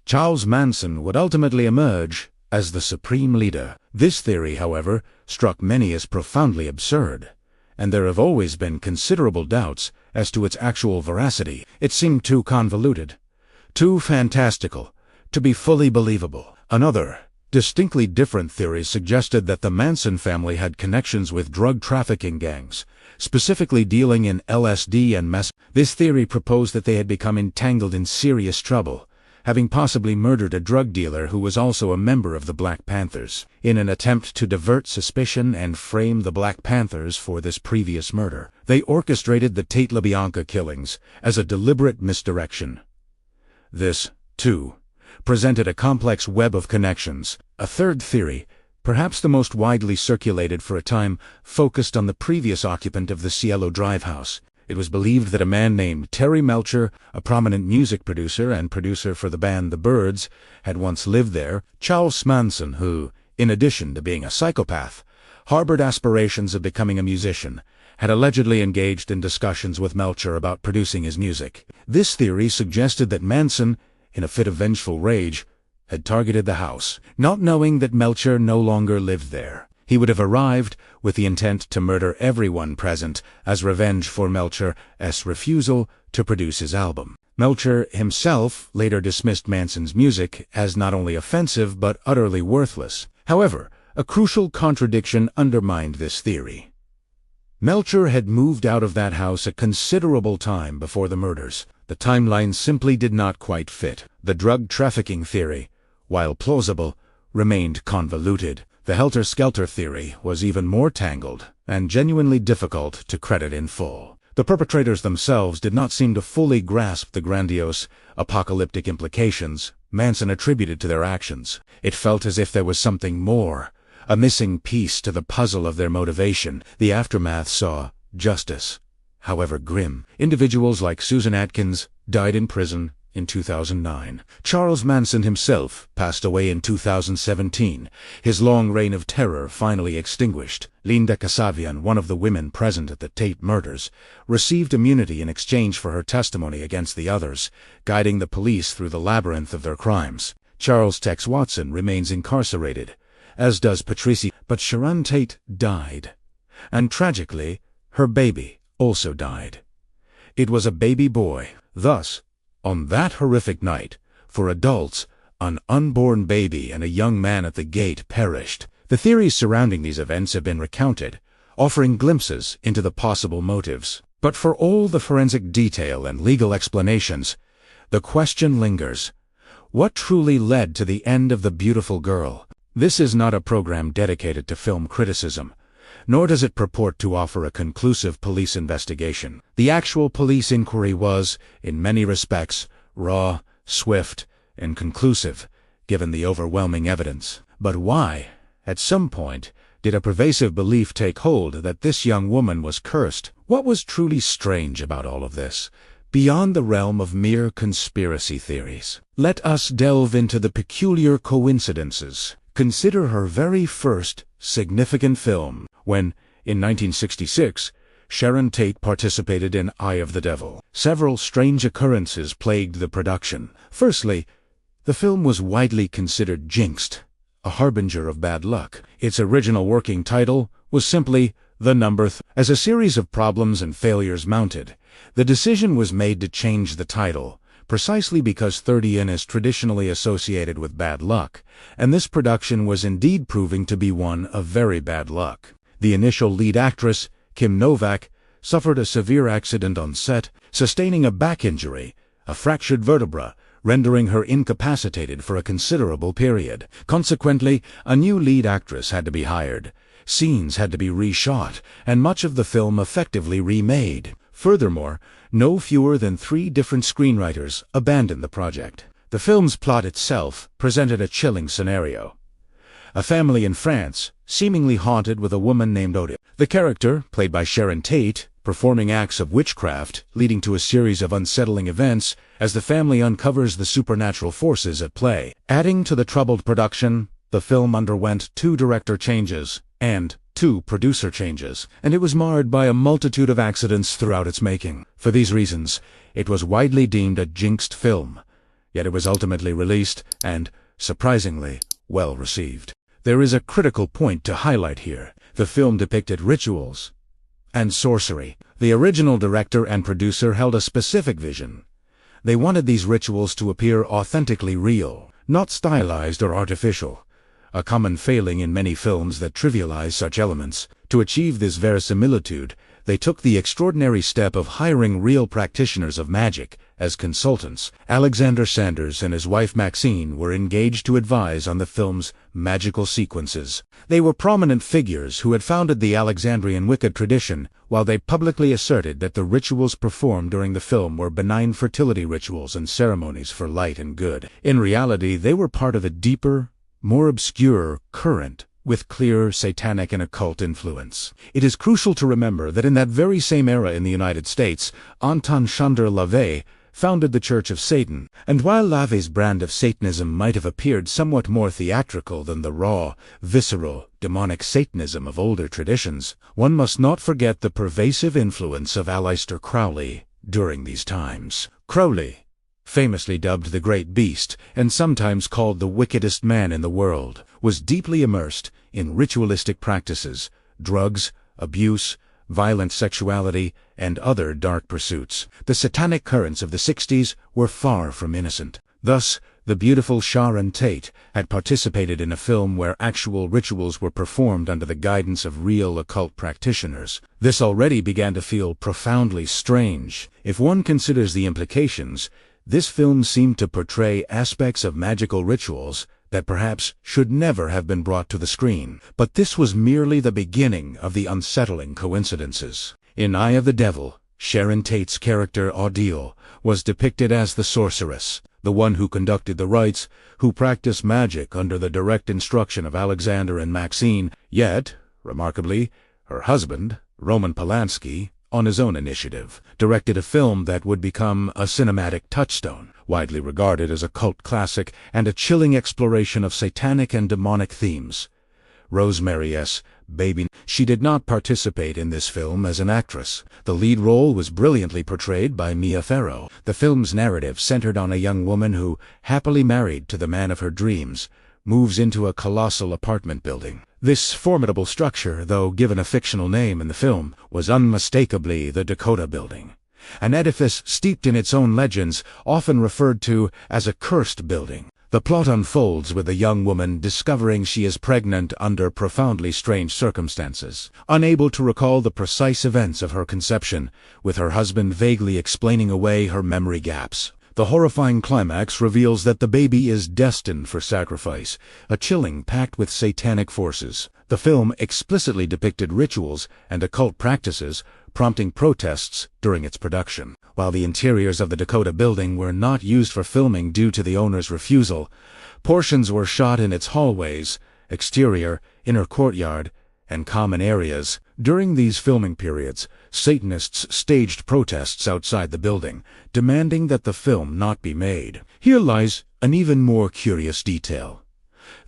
Charles Manson would ultimately emerge as the supreme leader. This theory, however, struck many as profoundly absurd, and there have always been considerable doubts as to its actual veracity. It seemed too convoluted, too fantastical, to be fully believable. Another, distinctly different theory suggested that the Manson family had connections with drug trafficking gangs, specifically dealing in LSD and meth. This theory proposed that they had become entangled in serious trouble, having possibly murdered a drug dealer who was also a member of the Black Panthers. In an attempt to divert suspicion and frame the Black Panthers for this previous murder, they orchestrated the Tate LaBianca killings as a deliberate misdirection. This, too, presented a complex web of connections. A third theory, perhaps the most widely circulated for a time, focused on the previous occupant of the Cielo Drive house. It was believed that a man named Terry Melcher, a prominent music producer and producer for the band The Byrds, had once lived there. Charles Manson, who, in addition to being a psychopath, harbored aspirations of becoming a musician, had allegedly engaged in discussions with Melcher about producing his music. This theory suggested that Manson, in a fit of vengeful rage, had targeted the house. Not knowing that Melcher no longer lived there, he would have arrived with the intent to murder everyone present as revenge for Melcher's refusal to produce his album. Melcher himself later dismissed Manson's music as not only offensive but utterly worthless. However, a crucial contradiction undermined this theory. Melcher had moved out of that house a considerable time before the murders. The timeline simply did not quite fit. The drug trafficking theory, while plausible, remained convoluted. The helter-skelter theory was even more tangled and genuinely difficult to credit in full. The perpetrators themselves did not seem to fully grasp the grandiose, apocalyptic implications Manson attributed to their actions. It felt as if there was something more, a missing piece to the puzzle of their motivation. The aftermath saw justice, however grim. Individuals like Susan Atkins died in prison in 2009. Charles Manson himself passed away in 2017, his long reign of terror finally extinguished. Linda Kasabian, one of the women present at the Tate murders, received immunity in exchange for her testimony against the others, guiding the police through the labyrinth of their crimes. Charles Tex Watson remains incarcerated, as does Patricia, but Sharon Tate died. And tragically, her baby also died. It was a baby boy. Thus, on that horrific night, for adults, an unborn baby and a young man at the gate perished. The theories surrounding these events have been recounted, offering glimpses into the possible motives. But for all the forensic detail and legal explanations, the question lingers: what truly led to the end of the beautiful girl? This is not a program dedicated to film criticism, nor does it purport to offer a conclusive police investigation. The actual police inquiry was, in many respects, raw, swift, and conclusive, given the overwhelming evidence. But why, at some point, did a pervasive belief take hold that this young woman was cursed? What was truly strange about all of this, beyond the realm of mere conspiracy theories? Let us delve into the peculiar coincidences. Consider her very first significant film, when, in 1966, Sharon Tate participated in Eye of the Devil. Several strange occurrences plagued the production. Firstly, the film was widely considered jinxed, a harbinger of bad luck. Its original working title was simply The Number Th. As a series of problems and failures mounted, the decision was made to change the title, precisely because 30 is traditionally associated with bad luck, and this production was indeed proving to be one of very bad luck. The initial lead actress, Kim Novak, suffered a severe accident on set, sustaining a back injury, a fractured vertebra, rendering her incapacitated for a considerable period. Consequently, a new lead actress had to be hired, scenes had to be reshot, and much of the film effectively remade. Furthermore, no fewer than 3 different screenwriters abandoned the project. The film's plot itself presented a chilling scenario. A family in France, seemingly haunted with a woman named Odile. The character, played by Sharon Tate, performing acts of witchcraft, leading to a series of unsettling events as the family uncovers the supernatural forces at play. Adding to the troubled production, the film underwent 2 director changes and 2 producer changes, and it was marred by a multitude of accidents throughout its making. For these reasons, it was widely deemed a jinxed film, yet it was ultimately released and, surprisingly, well received. There is a critical point to highlight here. The film depicted rituals and sorcery. The original director and producer held a specific vision. They wanted these rituals to appear authentically real, not stylized or artificial, a common failing in many films that trivialize such elements. To achieve this verisimilitude, they took the extraordinary step of hiring real practitioners of magic as consultants. Alexander Sanders and his wife Maxine were engaged to advise on the film's magical sequences. They were prominent figures who had founded the Alexandrian Wicca tradition, while they publicly asserted that the rituals performed during the film were benign fertility rituals and ceremonies for light and good. In reality, they were part of a deeper, more obscure, current with clear satanic and occult influence. It is crucial to remember that in that very same era in the United States, Anton Chandler LaVey founded the Church of Satan, and while LaVey's brand of Satanism might have appeared somewhat more theatrical than the raw, visceral, demonic Satanism of older traditions, one must not forget the pervasive influence of Aleister Crowley during these times. Crowley, famously dubbed the Great Beast and sometimes called the wickedest man in the world, was deeply immersed in ritualistic practices, drugs, abuse, violent sexuality, and other dark pursuits. The satanic currents of the 60s were far from innocent. Thus, the beautiful Sharon Tate had participated in a film where actual rituals were performed under the guidance of real occult practitioners. This already began to feel profoundly strange. If one considers the implications, this film seemed to portray aspects of magical rituals that perhaps should never have been brought to the screen. But this was merely the beginning of the unsettling coincidences. In Eye of the Devil, Sharon Tate's character Odile was depicted as the sorceress, the one who conducted the rites, who practiced magic under the direct instruction of Alexander and Maxine, yet, remarkably, her husband, Roman Polanski, on his own initiative, directed a film that would become a cinematic touchstone, widely regarded as a cult classic and a chilling exploration of satanic and demonic themes. Rosemary's Baby. She did not participate in this film as an actress. The lead role was brilliantly portrayed by Mia Farrow. The film's narrative centered on a young woman who, happily married to the man of her dreams, moves into a colossal apartment building. This formidable structure, though given a fictional name in the film, was unmistakably the Dakota Building, an edifice steeped in its own legends, often referred to as a cursed building. The plot unfolds with the young woman discovering she is pregnant under profoundly strange circumstances, unable to recall the precise events of her conception, with her husband vaguely explaining away her memory gaps. The horrifying climax reveals that the baby is destined for sacrifice, a chilling pact with satanic forces. The film explicitly depicted rituals and occult practices, prompting protests during its production. While the interiors of the Dakota Building were not used for filming due to the owner's refusal, portions were shot in its hallways, exterior, inner courtyard, and common areas. During these filming periods, Satanists staged protests outside the building, demanding that the film not be made. Here lies an even more curious detail.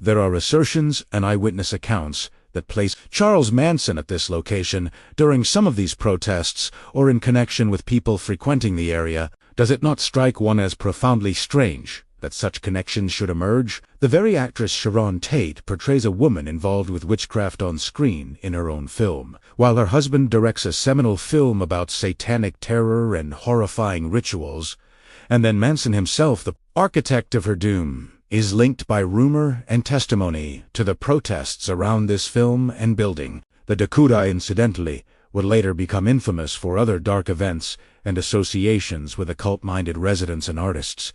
There are assertions and eyewitness accounts that place Charles Manson at this location during some of these protests or in connection with people frequenting the area. Does it not strike one as profoundly strange that such connections should emerge? The very actress Sharon Tate portrays a woman involved with witchcraft on screen in her own film, while her husband directs a seminal film about satanic terror and horrifying rituals, and then Manson himself, the architect of her doom, is linked by rumor and testimony to the protests around this film and building. The Dakota, incidentally, would later become infamous for other dark events and associations with occult-minded residents and artists.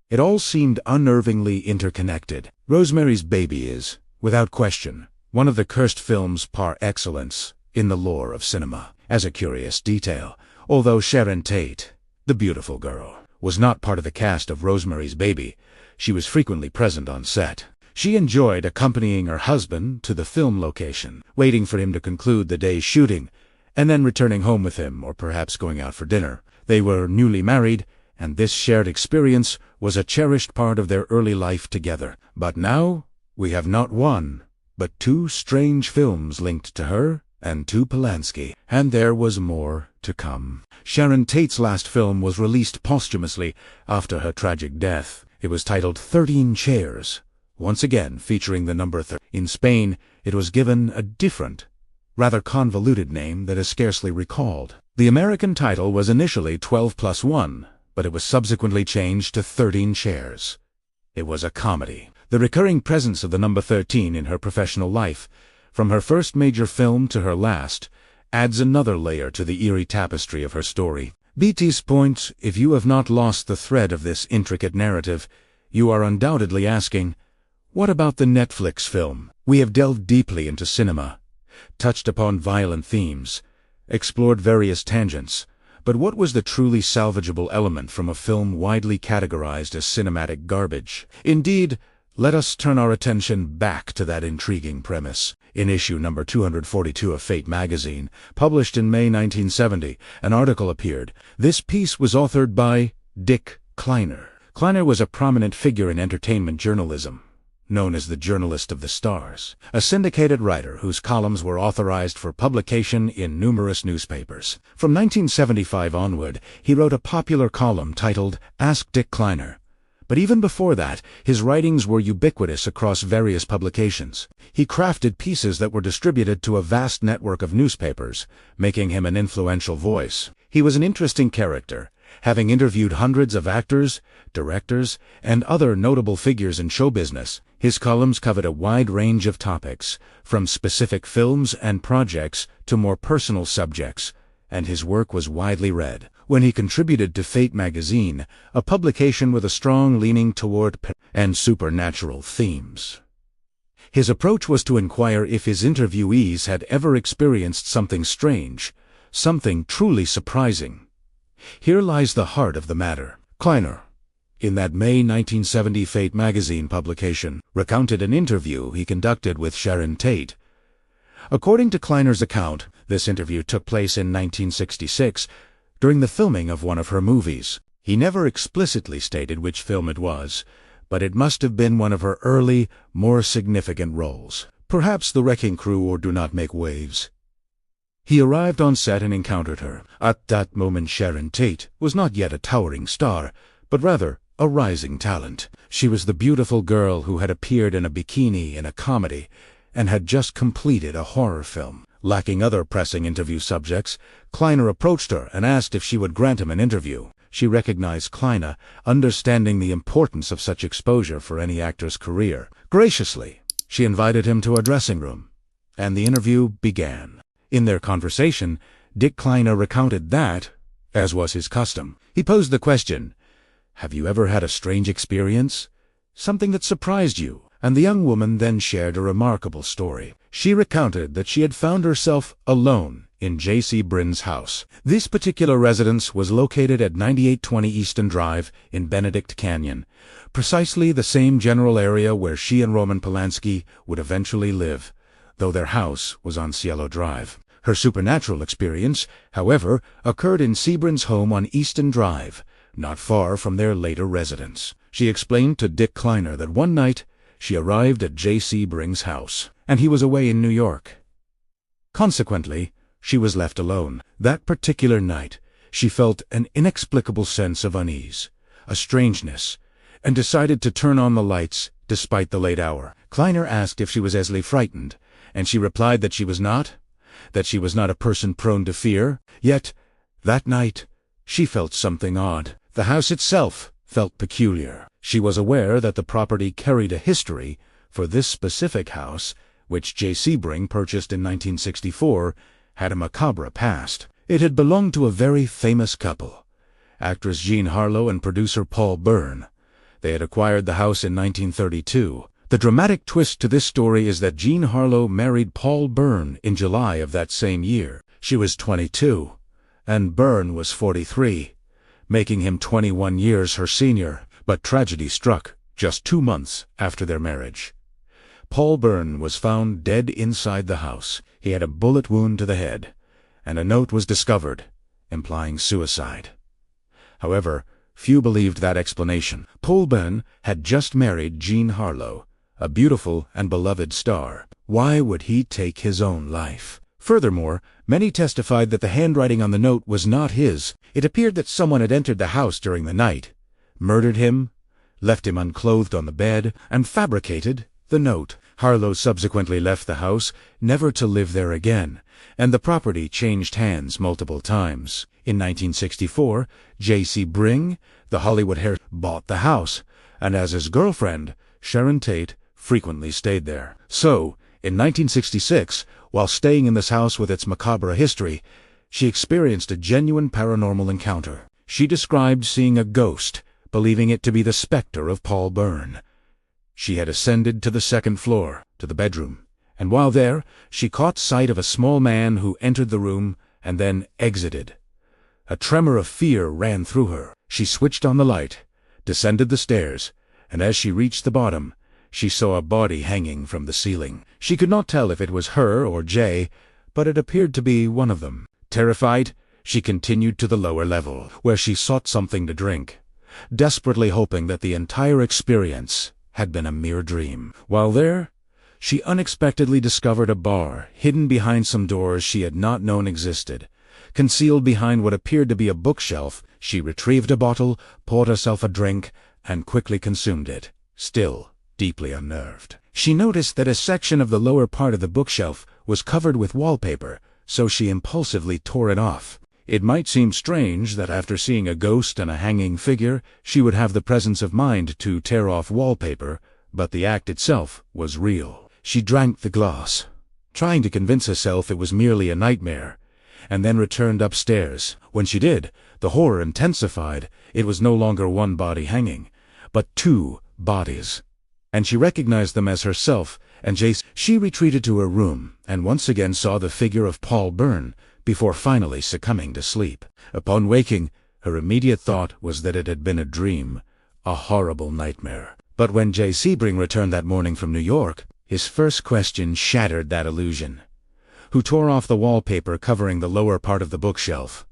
It all seemed unnervingly interconnected. Rosemary's Baby is, without question, one of the cursed films par excellence in the lore of cinema. As a curious detail, although Sharon Tate, the beautiful girl, was not part of the cast of Rosemary's Baby, she was frequently present on set. She enjoyed accompanying her husband to the film location, waiting for him to conclude the day's shooting, and then returning home with him, or perhaps going out for dinner. They were newly married, and this shared experience was a cherished part of their early life together. But now, we have not one, but two strange films linked to her and to Polanski. And there was more to come. Sharon Tate's last film was released posthumously after her tragic death. It was titled 13 Chairs, once again featuring the number 13. In Spain, it was given a different, rather convoluted name that is scarcely recalled. The American title was initially 12+1, but it was subsequently changed to 13 Chairs. It was a comedy. The recurring presence of the number 13 in her professional life, from her first major film to her last, adds another layer to the eerie tapestry of her story. BT's point, if you have not lost the thread of this intricate narrative, you are undoubtedly asking, what about the Netflix film? We have delved deeply into cinema, touched upon violent themes, explored various tangents, but what was the truly salvageable element from a film widely categorized as cinematic garbage? Indeed, Let us turn our attention back to that intriguing premise. In issue number 242 of Fate magazine, published in May 1970, an article appeared. This piece was authored by Dick Kleiner. Kleiner was a prominent figure in entertainment journalism, known as the Journalist of the Stars, a syndicated writer whose columns were authorized for publication in numerous newspapers. From 1975 onward, he wrote a popular column titled Ask Dick Kleiner. But even before that, his writings were ubiquitous across various publications. He crafted pieces that were distributed to a vast network of newspapers, making him an influential voice. He was an interesting character, having interviewed hundreds of actors, directors, and other notable figures in show business. His columns covered a wide range of topics, from specific films and projects to more personal subjects, and his work was widely read. When he contributed to Fate magazine, a publication with a strong leaning toward and supernatural themes. His approach was to inquire if his interviewees had ever experienced something strange, something truly surprising. Here lies the heart of the matter. Kleiner, in that May 1970 Fate magazine publication, recounted an interview he conducted with Sharon Tate. According to Kleiner's account, this interview took place in 1966, during the filming of one of her movies. He never explicitly stated which film it was, but it must have been one of her early, more significant roles. Perhaps The Wrecking Crew or Do Not Make Waves. He arrived on set and encountered her. At that moment, Sharon Tate was not yet a towering star, but rather a rising talent. She was the beautiful girl who had appeared in a bikini in a comedy and had just completed a horror film. Lacking other pressing interview subjects, Kleiner approached her and asked if she would grant him an interview. She recognized Kleiner, understanding the importance of such exposure for any actor's career. Graciously, she invited him to a dressing room, and the interview began. In their conversation, Dick Kleiner recounted that, as was his custom, he posed the question, "Have you ever had a strange experience? Something that surprised you?" And the young woman then shared a remarkable story. She recounted that she had found herself alone in J.C. Brin's house. This particular residence was located at 9820 Easton Drive in Benedict Canyon, precisely the same general area where she and Roman Polanski would eventually live, though their house was on Cielo Drive. Her supernatural experience, however, occurred in Sebrin's home on Easton Drive, not far from their later residence. She explained to Dick Kleiner that one night she arrived at J.C. Brin's house, and he was away in New York. Consequently, she was left alone. That particular night, she felt an inexplicable sense of unease, a strangeness, and decided to turn on the lights despite the late hour. Kleiner asked if she was easily frightened, and she replied that she was not a person prone to fear. Yet, that night, she felt something odd. The house itself felt peculiar. She was aware that the property carried a history, for this specific house, which J.C. Bring purchased in 1964, had a macabre past. It had belonged to a very famous couple, actress Jean Harlow and producer Paul Byrne. They had acquired the house in 1932. The dramatic twist to this story is that Jean Harlow married Paul Byrne in July of that same year. She was 22, and Byrne was 43, making him 21 years her senior. But tragedy struck just 2 months after their marriage. Paul Byrne was found dead inside the house. He had a bullet wound to the head, and a note was discovered, implying suicide. However, few believed that explanation. Paul Byrne had just married Jean Harlow, a beautiful and beloved star. Why would he take his own life? Furthermore, many testified that the handwriting on the note was not his. It appeared that someone had entered the house during the night, murdered him, left him unclothed on the bed, and fabricated the note. Harlow subsequently left the house, never to live there again, and the property changed hands multiple times. In 1964, J.C. Bring, the Hollywood hair, bought the house, and as his girlfriend, Sharon Tate, frequently stayed there. So, in 1966, while staying in this house with its macabre history, she experienced a genuine paranormal encounter. She described seeing a ghost, believing it to be the specter of Paul Byrne. She had ascended to the second floor, to the bedroom, and while there, she caught sight of a small man who entered the room and then exited. A tremor of fear ran through her. She switched on the light, descended the stairs, and as she reached the bottom, she saw a body hanging from the ceiling. She could not tell if it was her or Jay, but it appeared to be one of them. Terrified, she continued to the lower level, where she sought something to drink, desperately hoping that the entire experience had been a mere dream. While there, she unexpectedly discovered a bar hidden behind some doors she had not known existed. Concealed behind what appeared to be a bookshelf, she retrieved a bottle, poured herself a drink, and quickly consumed it, still deeply unnerved. She noticed that a section of the lower part of the bookshelf was covered with wallpaper, so she impulsively tore it off. It might seem strange that after seeing a ghost and a hanging figure, she would have the presence of mind to tear off wallpaper, but the act itself was real. She drank the glass, trying to convince herself it was merely a nightmare, and then returned upstairs. When she did, the horror intensified. It was no longer one body hanging, but two bodies, and she recognized them as herself and Jace. She retreated to her room and once again saw the figure of Paul Byrne before finally succumbing to sleep. Upon waking, her immediate thought was that it had been a dream, a horrible nightmare. But when Jay Sebring returned that morning from New York, his first question shattered that illusion. Who tore off the wallpaper covering the lower part of the bookshelf?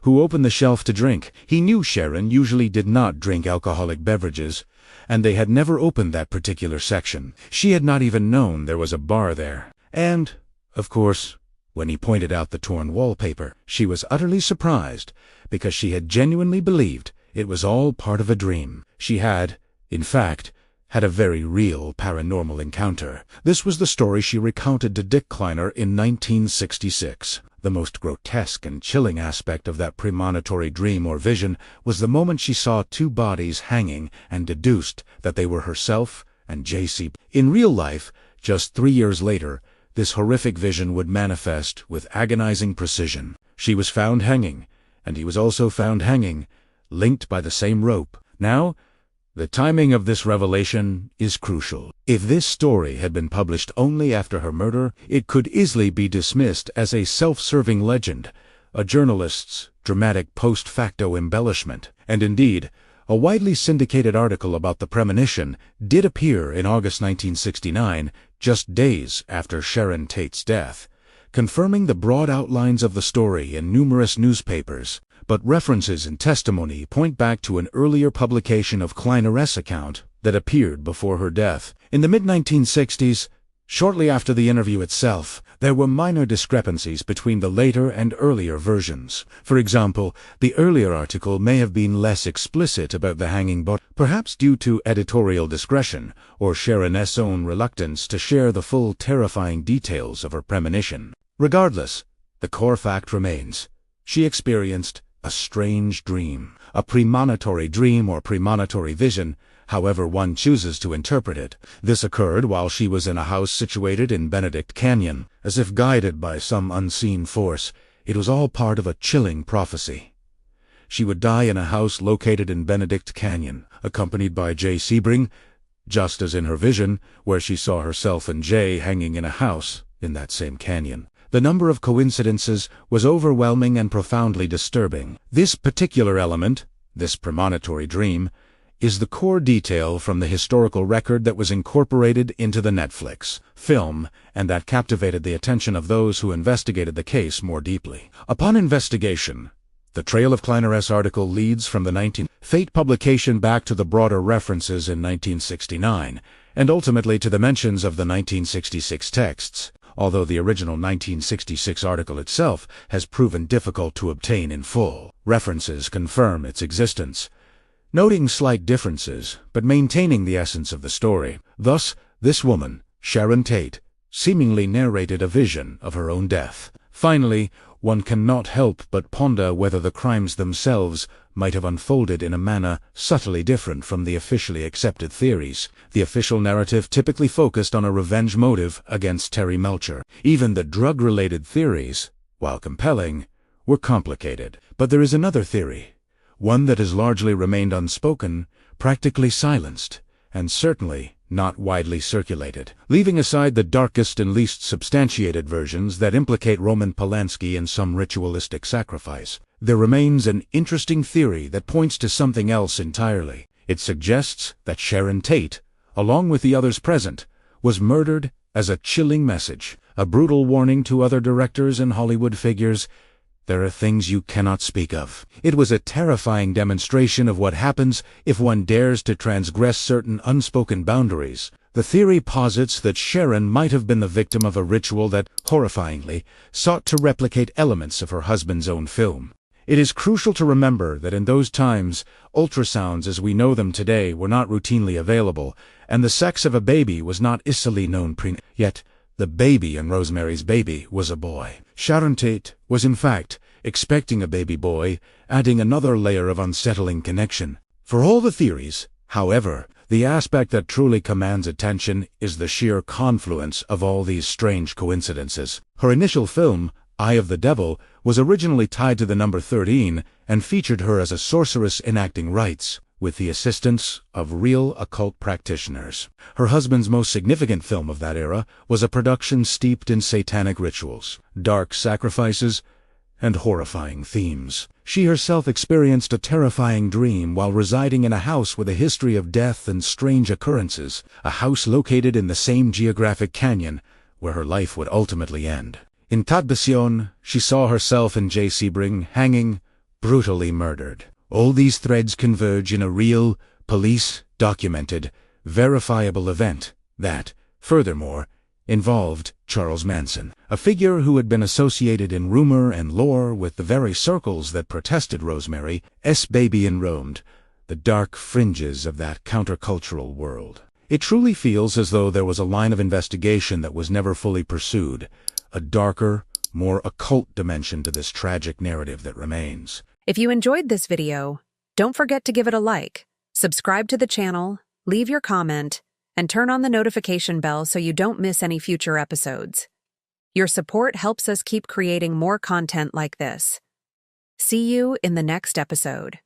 Who opened the shelf to drink? He knew Sharon usually did not drink alcoholic beverages, and they had never opened that particular section. She had not even known there was a bar there. And, of course, when he pointed out the torn wallpaper, she was utterly surprised, because she had genuinely believed it was all part of a dream. She had, in fact, had a very real paranormal encounter. This was the story she recounted to Dick Kleiner in 1966. The most grotesque and chilling aspect of that premonitory dream or vision was the moment she saw two bodies hanging and deduced that they were herself and J.C. In real life, just 3 years later, this horrific vision would manifest with agonizing precision. She was found hanging, and he was also found hanging, linked by the same rope. Now, the timing of this revelation is crucial. If this story had been published only after her murder, it could easily be dismissed as a self-serving legend, a journalist's dramatic post-facto embellishment. And indeed, a widely syndicated article about the premonition did appear in August 1969, just days after Sharon Tate's death, confirming the broad outlines of the story in numerous newspapers. But references and testimony point back to an earlier publication of Kleiner's account that appeared before her death. In the mid-1960s, shortly after the interview itself, there were minor discrepancies between the later and earlier versions. For example, the earlier article may have been less explicit about the hanging body, perhaps due to editorial discretion or Sharon's own reluctance to share the full terrifying details of her premonition. Regardless, the core fact remains. She experienced a strange dream, a premonitory dream or premonitory vision, however one chooses to interpret it. This occurred while she was in a house situated in Benedict Canyon. As if guided by some unseen force, it was all part of a chilling prophecy. She would die in a house located in Benedict Canyon, accompanied by Jay Sebring, just as in her vision, where she saw herself and Jay hanging in a house in that same canyon. The number of coincidences was overwhelming and profoundly disturbing. This particular element, this premonitory dream, is the core detail from the historical record that was incorporated into the Netflix film and that captivated the attention of those who investigated the case more deeply. Upon investigation, the trail of Kleiner's article leads from the Fate publication back to the broader references in 1969, and ultimately to the mentions of the 1966 texts, although the original 1966 article itself has proven difficult to obtain in full. References confirm its existence, noting slight differences, but maintaining the essence of the story. Thus, this woman, Sharon Tate, seemingly narrated a vision of her own death. Finally, one cannot help but ponder whether the crimes themselves might have unfolded in a manner subtly different from the officially accepted theories. The official narrative typically focused on a revenge motive against Terry Melcher. Even the drug-related theories, while compelling, were complicated. But there is another theory, one that has largely remained unspoken, practically silenced, and certainly not widely circulated. Leaving aside the darkest and least substantiated versions that implicate Roman Polanski in some ritualistic sacrifice, there remains an interesting theory that points to something else entirely. It suggests that Sharon Tate, along with the others present, was murdered as a chilling message, a brutal warning to other directors and Hollywood figures. There are things you cannot speak of. It was a terrifying demonstration of what happens if one dares to transgress certain unspoken boundaries. The theory posits that Sharon might have been the victim of a ritual that, horrifyingly, sought to replicate elements of her husband's own film. It is crucial to remember that in those times, ultrasounds as we know them today were not routinely available, and the sex of a baby was not easily known Yet, the baby in Rosemary's Baby was a boy. Sharon Tate was in fact expecting a baby boy, adding another layer of unsettling connection. For all the theories, however, the aspect that truly commands attention is the sheer confluence of all these strange coincidences. Her initial film, Eye of the Devil, was originally tied to the number 13 and featured her as a sorceress enacting rites, with the assistance of real occult practitioners. Her husband's most significant film of that era was a production steeped in satanic rituals, dark sacrifices, and horrifying themes. She herself experienced a terrifying dream while residing in a house with a history of death and strange occurrences, a house located in the same geographic canyon where her life would ultimately end. In Tat Vision, she saw herself and Jay Sebring hanging, brutally murdered. All these threads converge in a real, police-documented, verifiable event that, furthermore, involved Charles Manson, a figure who had been associated in rumor and lore with the very circles that protested Rosemary's Baby and roamed the dark fringes of that countercultural world. It truly feels as though there was a line of investigation that was never fully pursued, a darker, more occult dimension to this tragic narrative that remains. If you enjoyed this video, don't forget to give it a like, subscribe to the channel, leave your comment, and turn on the notification bell so you don't miss any future episodes. Your support helps us keep creating more content like this. See you in the next episode.